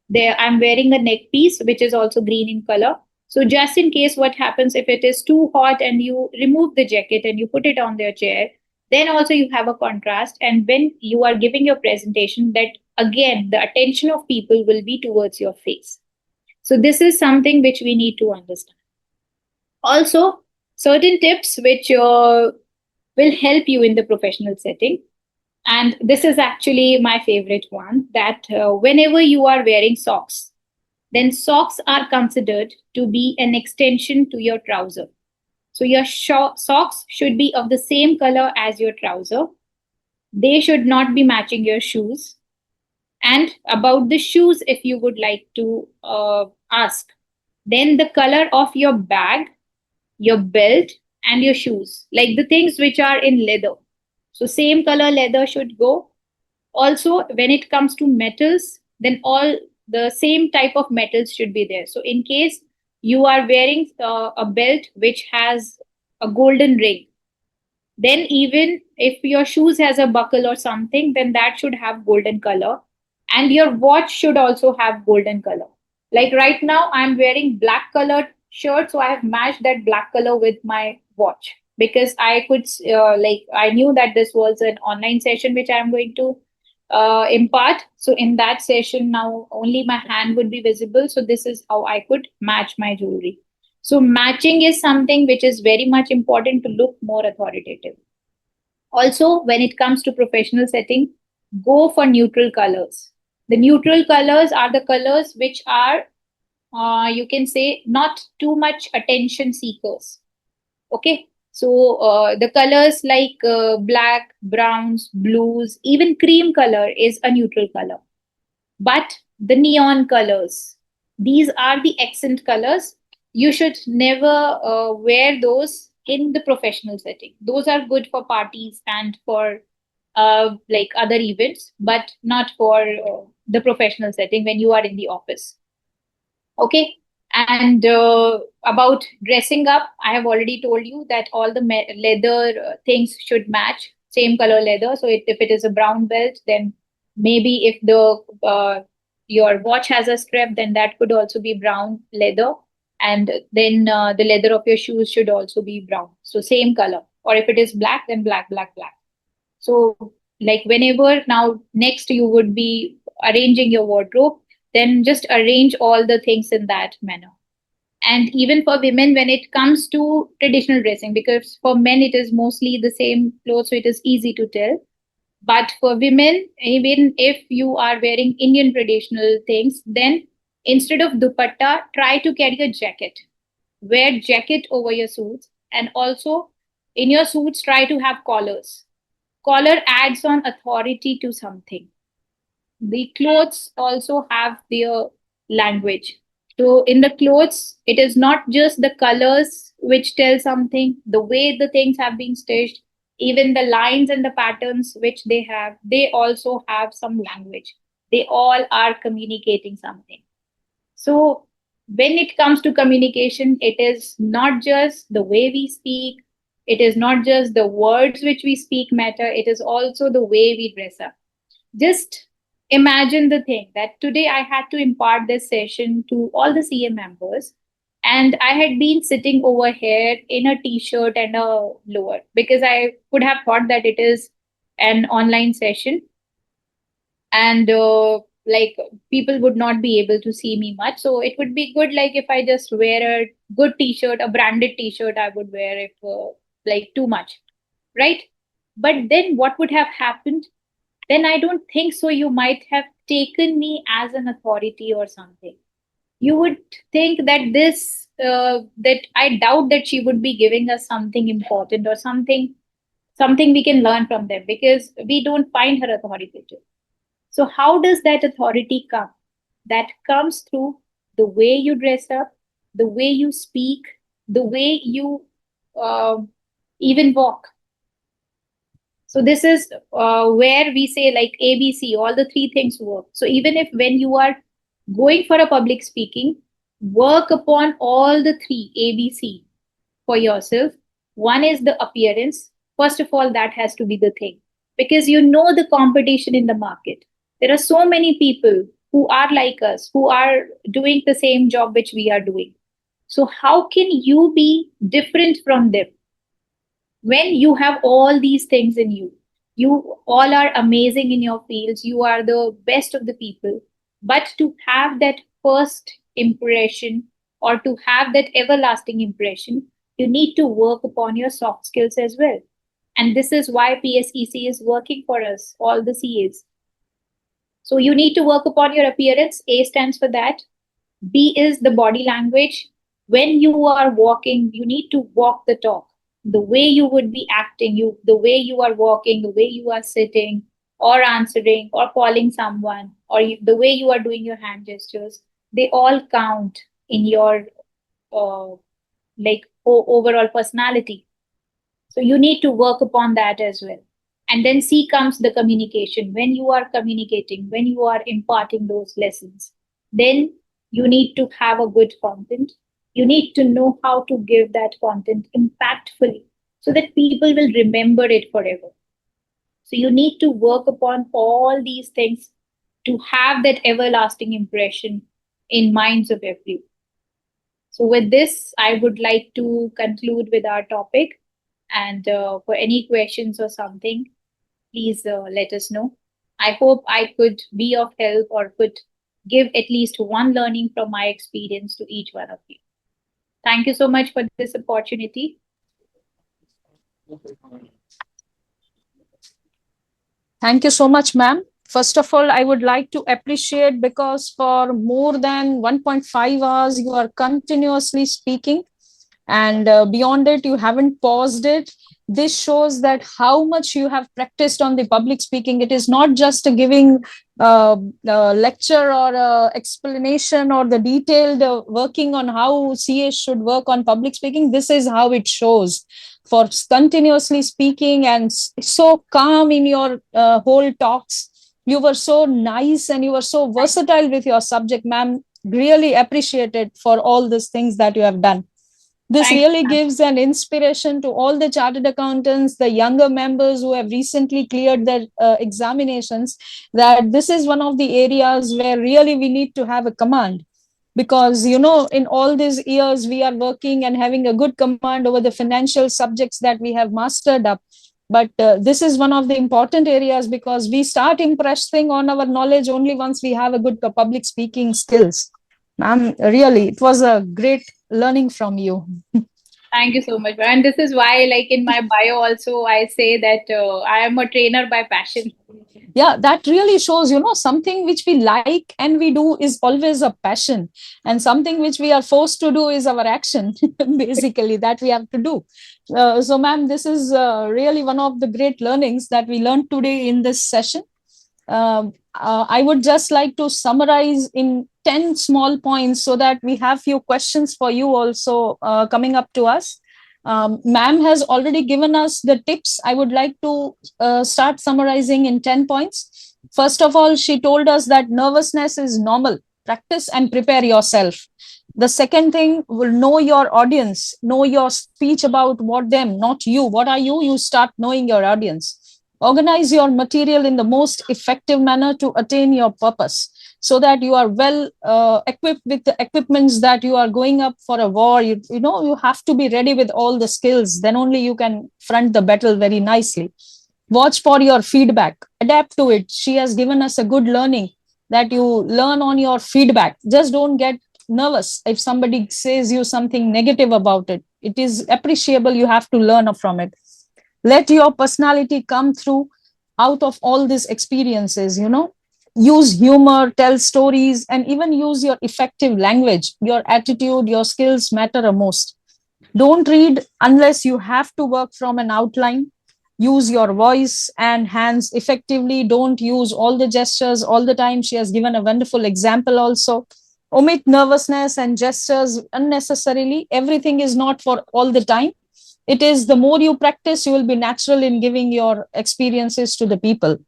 there I'm wearing a neck piece which is also green in color. So just in case what happens if it is too hot and you remove the jacket and you put it on their chair, then also you have a contrast. And when you are giving your presentation, that again the attention of people will be towards your face. So this is something which we need to understand. Also, certain tips which will help you in the professional setting. And this is actually my favorite one, that whenever you are wearing socks, then socks are considered to be an extension to your trouser. So your socks should be of the same color as your trouser. They should not be matching your shoes. And about the shoes, if you would like to ask, then the color of your bag, your belt, and your shoes, like the things which are in leather. So same color leather should go. Also, when it comes to metals, then all the same type of metals should be there. So in case you are wearing a belt which has a golden ring, then even if your shoes has a buckle or something, then that should have golden color. And your watch should also have golden color. Like right now, I'm wearing black colored shirt, so I have matched that black color with my watch because I could I knew that this was an online session which I'm going to impart. So in that session, now only my hand would be visible. So this is how I could match my jewelry. So matching is something which is very much important to look more authoritative. Also, when it comes to professional setting, go for neutral colors. The neutral colors are the colors which are, you can say, not too much attention seekers. Okay. So the colors like black, browns, blues, even cream color is a neutral color. But the neon colors, these are the accent colors. You should never wear those in the professional setting. Those are good for parties and for like other events, but not for the professional setting when you are in the office. Okay. And about dressing up, I have already told you that all the leather things should match same color leather. So if it is a brown belt, then maybe if the your watch has a strap, then that could also be brown leather. And then the leather of your shoes should also be brown. So same color. Or if it is black, then black, black, black. So like whenever now next you would be arranging your wardrobe, then just arrange all the things in that manner. And even for women, when it comes to traditional dressing, because for men it is mostly the same clothes, so it is easy to tell. But for women, even if you are wearing Indian traditional things, then instead of dupatta, try to carry a jacket. Wear jacket over your suits, and also in your suits, try to have collars. Collar adds on authority to something. The clothes also have their language. So in the clothes, it is not just the colors which tell something, the way the things have been stitched, even the lines and the patterns which they have, they also have some language. They all are communicating something. So when it comes to communication, it is not just the way we speak, it is not just the words which we speak matter, it is also the way we dress up. Just imagine the thing that today I had to impart this session to all the CA members, and I had been sitting over here in a t-shirt and a lower because I could have thought that it is an online session, and like people would not be able to see me much. So it would be good like if I just wear a good t-shirt, a branded t-shirt I would wear if like too much, right? But then what would have happened? Then I don't think so. You might have taken me as an authority or something. You would think that that I doubt that she would be giving us something important or something we can learn from them because we don't find her authoritative. So how does that authority come? That comes through the way you dress up, the way you speak, the way you uh, even walk. So this is where we say like ABC, all the three things work. So even if when you are going for a public speaking, work upon all the three ABC for yourself. One is the appearance. First of all, that has to be the thing because you know the competition in the market. There are so many people who are like us, who are doing the same job which we are doing. So how can you be different from them? When you have all these things in you, you all are amazing in your fields, you are the best of the people, but to have that first impression or to have that everlasting impression, you need to work upon your soft skills as well. And this is why PSEC is working for us, all the CAs. So you need to work upon your appearance. A stands for that. B is the body language. When you are walking, you need to walk the talk. The way you would be acting, the way you are walking, the way you are sitting or answering or calling someone, or the way you are doing your hand gestures, they all count in your overall personality. So you need to work upon that as well. And then C comes the communication. When you are communicating, when you are imparting those lessons, then you need to have a good content. You need to know how to give that content impactfully so that people will remember it forever. So you need to work upon all these things to have that everlasting impression in minds of everyone. So with this, I would like to conclude with our topic. And for any questions or something, please let us know. I hope I could be of help or could give at least one learning from my experience to each one of you. Thank you so much for this opportunity. Thank you so much, ma'am. First of all, I would like to appreciate because for more than 1.5 hours, you are continuously speaking, and beyond it, you haven't paused it. This shows that how much you have practiced on the public speaking. It is not just a giving lecture or explanation or the detailed working on how CAs should work on public speaking. This is how it shows for continuously speaking and so calm in your whole talks. You were so nice and you were so versatile with your subject, ma'am. Really appreciate it for all these things that you have done. This Thank really you. gives an inspiration to all the chartered accountants, the younger members who have recently cleared their examinations, that this is one of the areas where really we need to have a command. Because, you know, in all these years, we are working and having a good command over the financial subjects that we have mastered up. But this is one of the important areas because we start impressing on our knowledge only once we have a good public speaking skills. Ma'am, really, it was a great learning from you. Thank you so much. And this is why, like in my bio, also, I say that I am a trainer by passion. Yeah, that really shows, you know, something which we like and we do is always a passion, and something which we are forced to do is our action, basically, that we have to do. So, ma'am, this is really one of the great learnings that we learned today in this session. I would just like to summarize in 10 small points so that we have few questions for you also coming up to us. Ma'am has already given us the tips. I would like to start summarizing in 10 points. First of all, she told us that nervousness is normal. Practice and prepare yourself. The second thing will know your audience, know your speech about what them, not you. What are you? You start knowing your audience. Organize your material in the most effective manner to attain your purpose so that you are well equipped with the equipments that you are going up for a war. You know, you have to be ready with all the skills. Then only you can front the battle very nicely. Watch for your feedback. Adapt to it. She has given us a good learning that you learn on your feedback. Just don't get nervous if somebody says you something negative about it. It is appreciable. You have to learn from it. Let your personality come through out of all these experiences, you know. Use humor, tell stories, and even use your effective language. Your attitude, your skills matter the most. Don't read unless you have to work from an outline. Use your voice and hands effectively. Don't use all the gestures all the time. She has given a wonderful example also. Omit nervousness and gestures unnecessarily. Everything is not for all the time. It is the more you practice, you will be natural in giving your experiences to the people.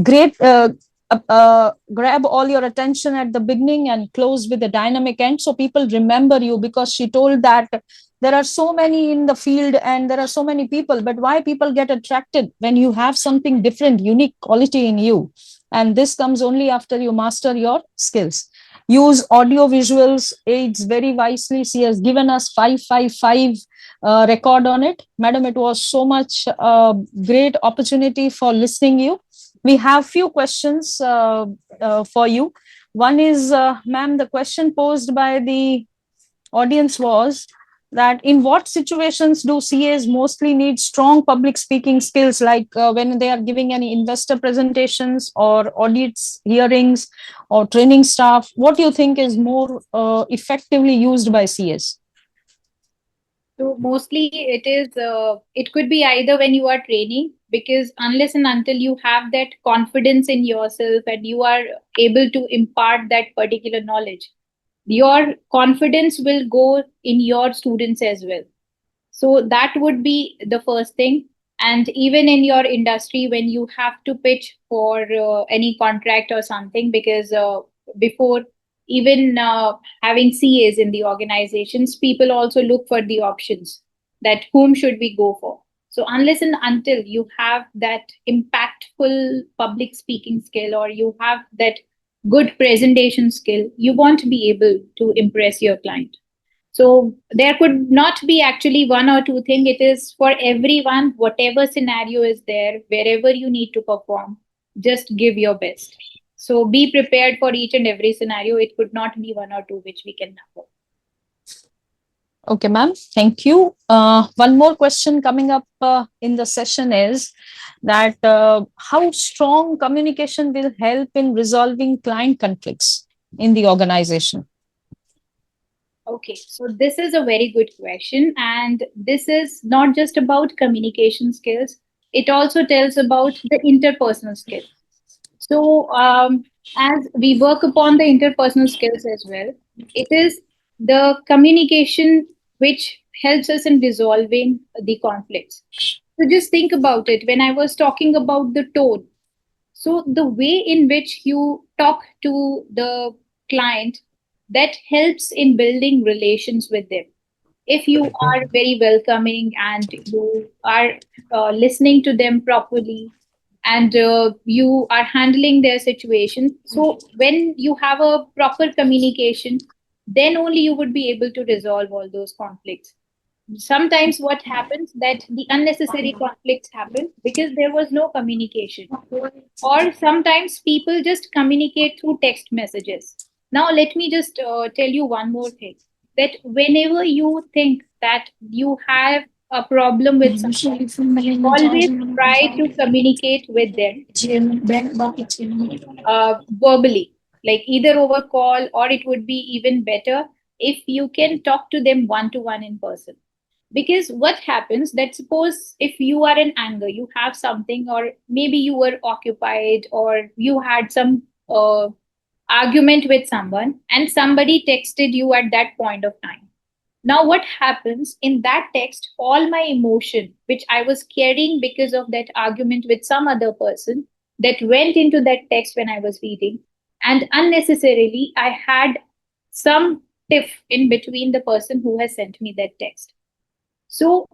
Great. Grab all your attention at the beginning and close with a dynamic end so people remember you, because she told that there are so many in the field and there are so many people, but why people get attracted when you have something different, unique quality in you, and this comes only after you master your skills. Use audio visuals aids very wisely. She has given us 555 record on it. Madam, it was so much great opportunity for listening you. We have few questions for you. One is, ma'am, the question posed by the audience was that in what situations do CAs mostly need strong public speaking skills, like when they are giving any investor presentations or audits, hearings, or training staff? What do you think is more effectively used by CAs? So mostly it could be either when you are training, because unless and until you have that confidence in yourself and you are able to impart that particular knowledge, your confidence will go in your students as well. So that would be the first thing. And even in your industry, when you have to pitch for any contract or something, because before even having CAs in the organizations, people also look for the options that whom should we go for. So unless and until you have that impactful public speaking skill or you have that good presentation skill, you won't be able to impress your client. So there could not be actually one or two things. It is for everyone, whatever scenario is there, wherever you need to perform, just give your best. So be prepared for each and every scenario. It could not be one or two which we can have. Okay, ma'am. Thank you. One more question coming up in the session is that how strong communication will help in resolving client conflicts in the organization? Okay, so this is a very good question, and this is not just about communication skills, it also tells about the interpersonal skills. So, as we work upon the interpersonal skills as well, it is the communication which helps us in resolving the conflicts. So, just think about it. When I was talking about the tone, so the way in which you talk to the client, that helps in building relations with them. If you are very welcoming and you are listening to them properly, and you are handling their situation, so when you have a proper communication, then only you would be able to resolve all those conflicts. Sometimes what happens that the unnecessary conflicts happen because there was no communication, or sometimes people just communicate through text messages. Now let me just tell you one more thing, that whenever you think that you have a problem with someone, always try to communicate with them verbally, like either over call, or it would be even better if you can talk to them one to one in person. Because what happens that suppose if you are in anger, you have something, or maybe you were occupied, or you had some argument with someone, and somebody texted you at that point of time. Now, what happens in that text, all my emotion, which I was carrying because of that argument with some other person, that went into that text when I was reading. And unnecessarily, I had some tiff in between the person who has sent me that text. So,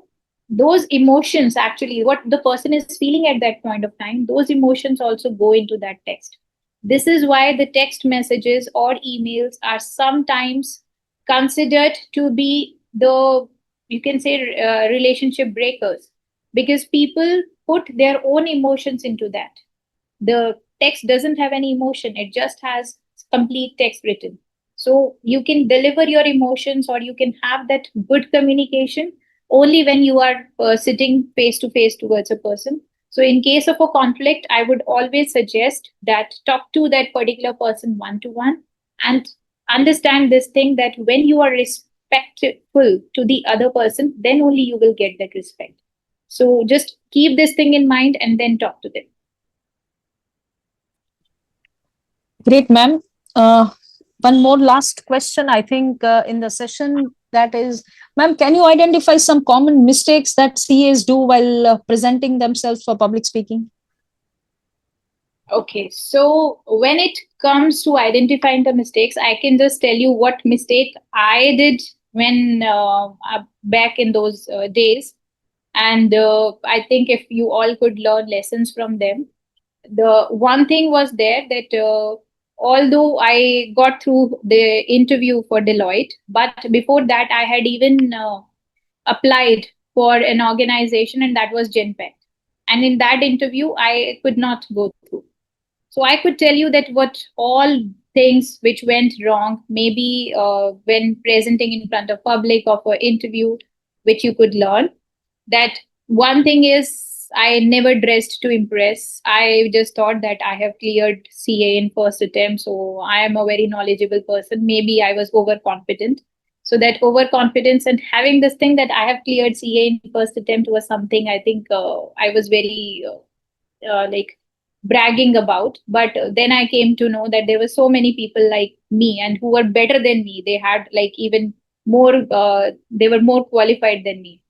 those emotions actually, what the person is feeling at that point of time, those emotions also go into that text. This is why the text messages or emails are sometimes considered to be the, you can say, relationship breakers, because people put their own emotions into that. The text doesn't have any emotion, it just has complete text written. So you can deliver your emotions, or you can have that good communication only when you are sitting face to face towards a person. So in case of a conflict, I would always suggest that talk to that particular person one to one, and understand this thing, that when you are respectful to the other person, then only you will get that respect. So just keep this thing in mind and then talk to them. Great, ma'am. One more last question, I think, in the session, that is, ma'am, can you identify some common mistakes that CAs do while presenting themselves for public speaking? Okay, so when it comes to identifying the mistakes, I can just tell you what mistake I did when back in those days. And I think if you all could learn lessons from them. The one thing was there that although I got through the interview for Deloitte, but before that I had even applied for an organization, and that was Genpact. And in that interview, I could not go through. So I could tell you that what all things which went wrong, maybe when presenting in front of public or for interview, which you could learn. That one thing is I never dressed to impress. I just thought that I have cleared CA in first attempt, so I am a very knowledgeable person. Maybe I was overconfident. So that overconfidence and having this thing that I have cleared CA in first attempt was something I think I was very like bragging about. But then I came to know that there were so many people like me and who were better than me. They had like even more, they were more qualified than me.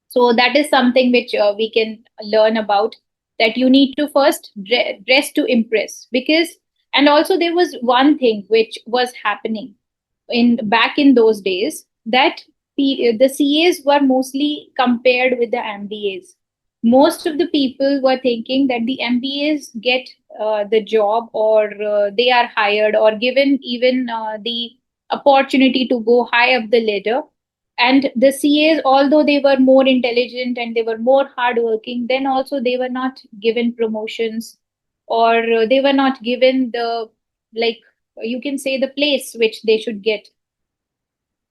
So that is something which we can learn about, that you need to first dress to impress. Because, and also there was one thing which was happening in back in those days, that the CAs were mostly compared with the MBAs. Most of the people were thinking that the MBAs get the job, or they are hired or given even the opportunity to go high up the ladder. And the CAs, although they were more intelligent and they were more hardworking, then also they were not given promotions, or they were not given the, like, you can say, the place which they should get.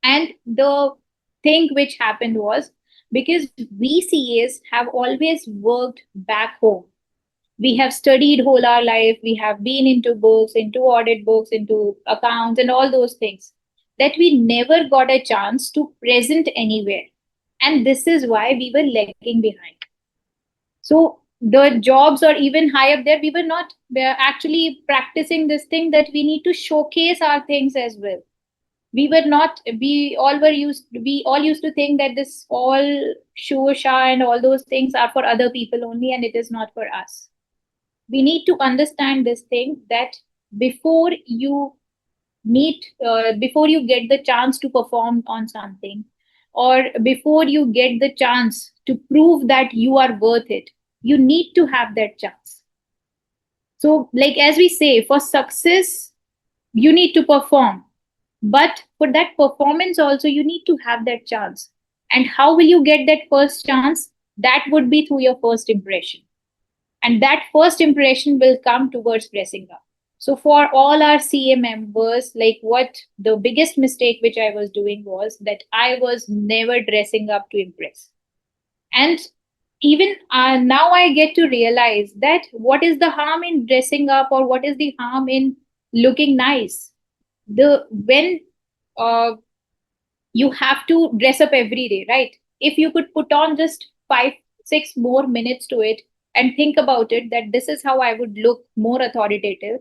And the thing which happened was, because we CAs have always worked back home. We have studied whole our life. We have been into books, into audit books, into accounts, and all those things, that we never got a chance to present anywhere. And this is why we were lagging behind. So the jobs are even high up there. We were not actually practicing this thing that we need to showcase our things as well. We were not, we all used to think that this all shosha and all those things are for other people only, and it is not for us. We need to understand this thing, that before you before you get the chance to perform on something, or before you get the chance to prove that you are worth it, you need to have that chance. So, like as we say, for success, you need to perform. But for that performance also, you need to have that chance. And how will you get that first chance? That would be through your first impression. And that first impression will come towards dressing up. So for all our CA members, like what the biggest mistake which I was doing was that I was never dressing up to impress. And even now I get to realize that what is the harm in dressing up, or what is the harm in looking nice? When you have to dress up every day, right? If you could put on just 5-6 more minutes to it and think about it, that this is how I would look more authoritative.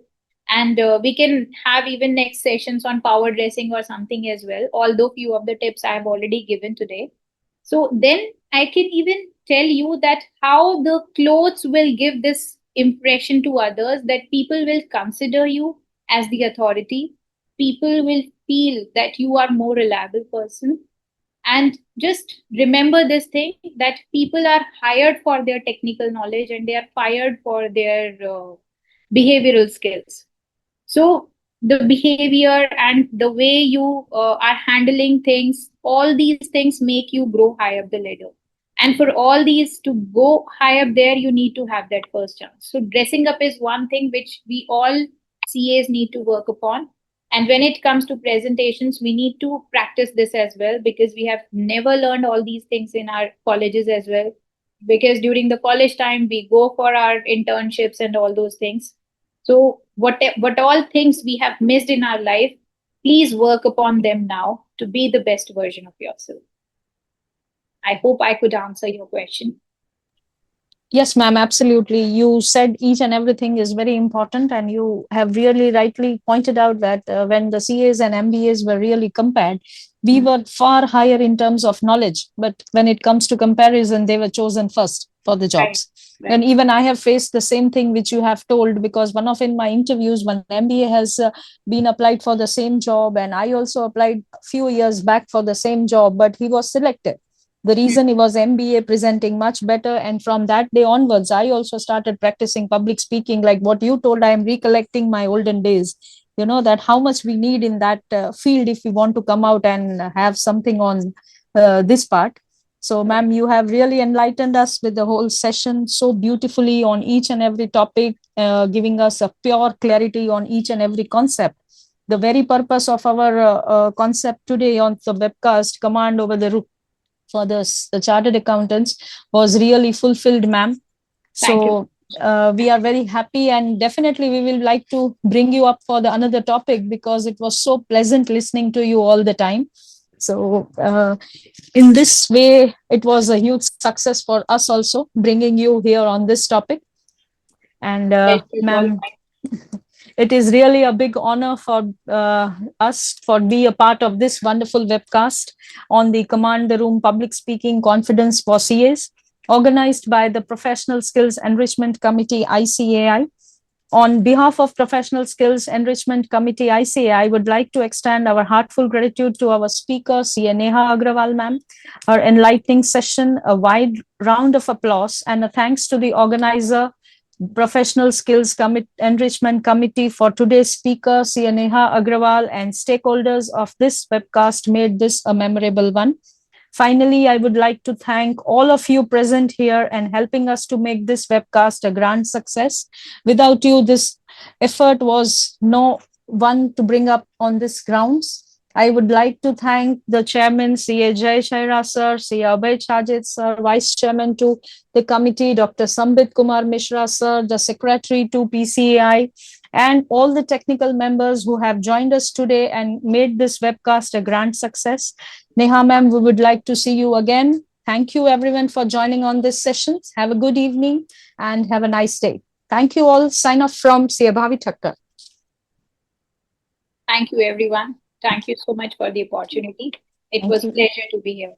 And we can have even next sessions on power dressing or something as well, although few of the tips I have already given today. So then I can even tell you that how the clothes will give this impression to others, that people will consider you as the authority. People will feel that you are more reliable person. And just remember this thing, that people are hired for their technical knowledge, and they are fired for their behavioral skills. So the behavior and the way you are handling things, all these things make you grow high up the ladder. And for all these to go high up there, you need to have that first chance. So dressing up is one thing which we all CAs need to work upon. And when it comes to presentations, we need to practice this as well, because we have never learned all these things in our colleges as well. Because during the college time, we go for our internships and all those things. So what all things we have missed in our life, please work upon them now to be the best version of yourself. I hope I could answer your question. Yes, ma'am, absolutely. You said each and everything is very important, and you have really rightly pointed out that when the CAs and MBAs were really compared, we were far higher in terms of knowledge. But when it comes to comparison, they were chosen first for the jobs. Right. And even I have faced the same thing which you have told, because one of in my interviews, one MBA has been applied for the same job, and I also applied a few years back for the same job, but he was selected. The reason he was MBA presenting much better. And from that day onwards, I also started practicing public speaking, like what you told. I am recollecting my olden days, you know, that how much we need in that field if we want to come out and have something on this part. So, ma'am, you have really enlightened us with the whole session so beautifully on each and every topic, giving us a pure clarity on each and every concept. The very purpose of our concept today on the webcast, Command Over the Roof, for the chartered accountants, was really fulfilled, ma'am. So we are very happy, and definitely we will like to bring you up for the another topic, because it was so pleasant listening to you all the time. So in this way, it was a huge success for us also, bringing you here on this topic. And ma'am, it is really a big honor for us for be a part of this wonderful webcast on the Command the Room Public Speaking Confidence for CAs, organized by the Professional Skills Enrichment Committee, ICAI. On behalf of Professional Skills Enrichment Committee, ICAI, I would like to extend our heartfelt gratitude to our speaker, CA Neha Agrawal, ma'am, her enlightening session, a wide round of applause, and a thanks to the organizer, Professional Skills Enrichment Committee, for today's speaker, CA Neha Agrawal, and stakeholders of this webcast made this a memorable one. Finally, I would like to thank all of you present here and helping us to make this webcast a grand success. Without you, this effort was no one to bring up on this grounds. I would like to thank the chairman, CA Jay Shaira sir, CA Abhay Chajit sir, vice chairman to the committee, Dr. Sambit Kumar Mishra sir, the secretary to PCAI, and all the technical members who have joined us today and made this webcast a grand success. Neha ma'am, we would like to see you again. Thank you everyone for joining on this session. Have a good evening and have a nice day. Thank you all. Sign off from CA Bhavi Thakkar. Thank you, everyone. Thank you so much for the opportunity. It Thank was you. a pleasure to be here.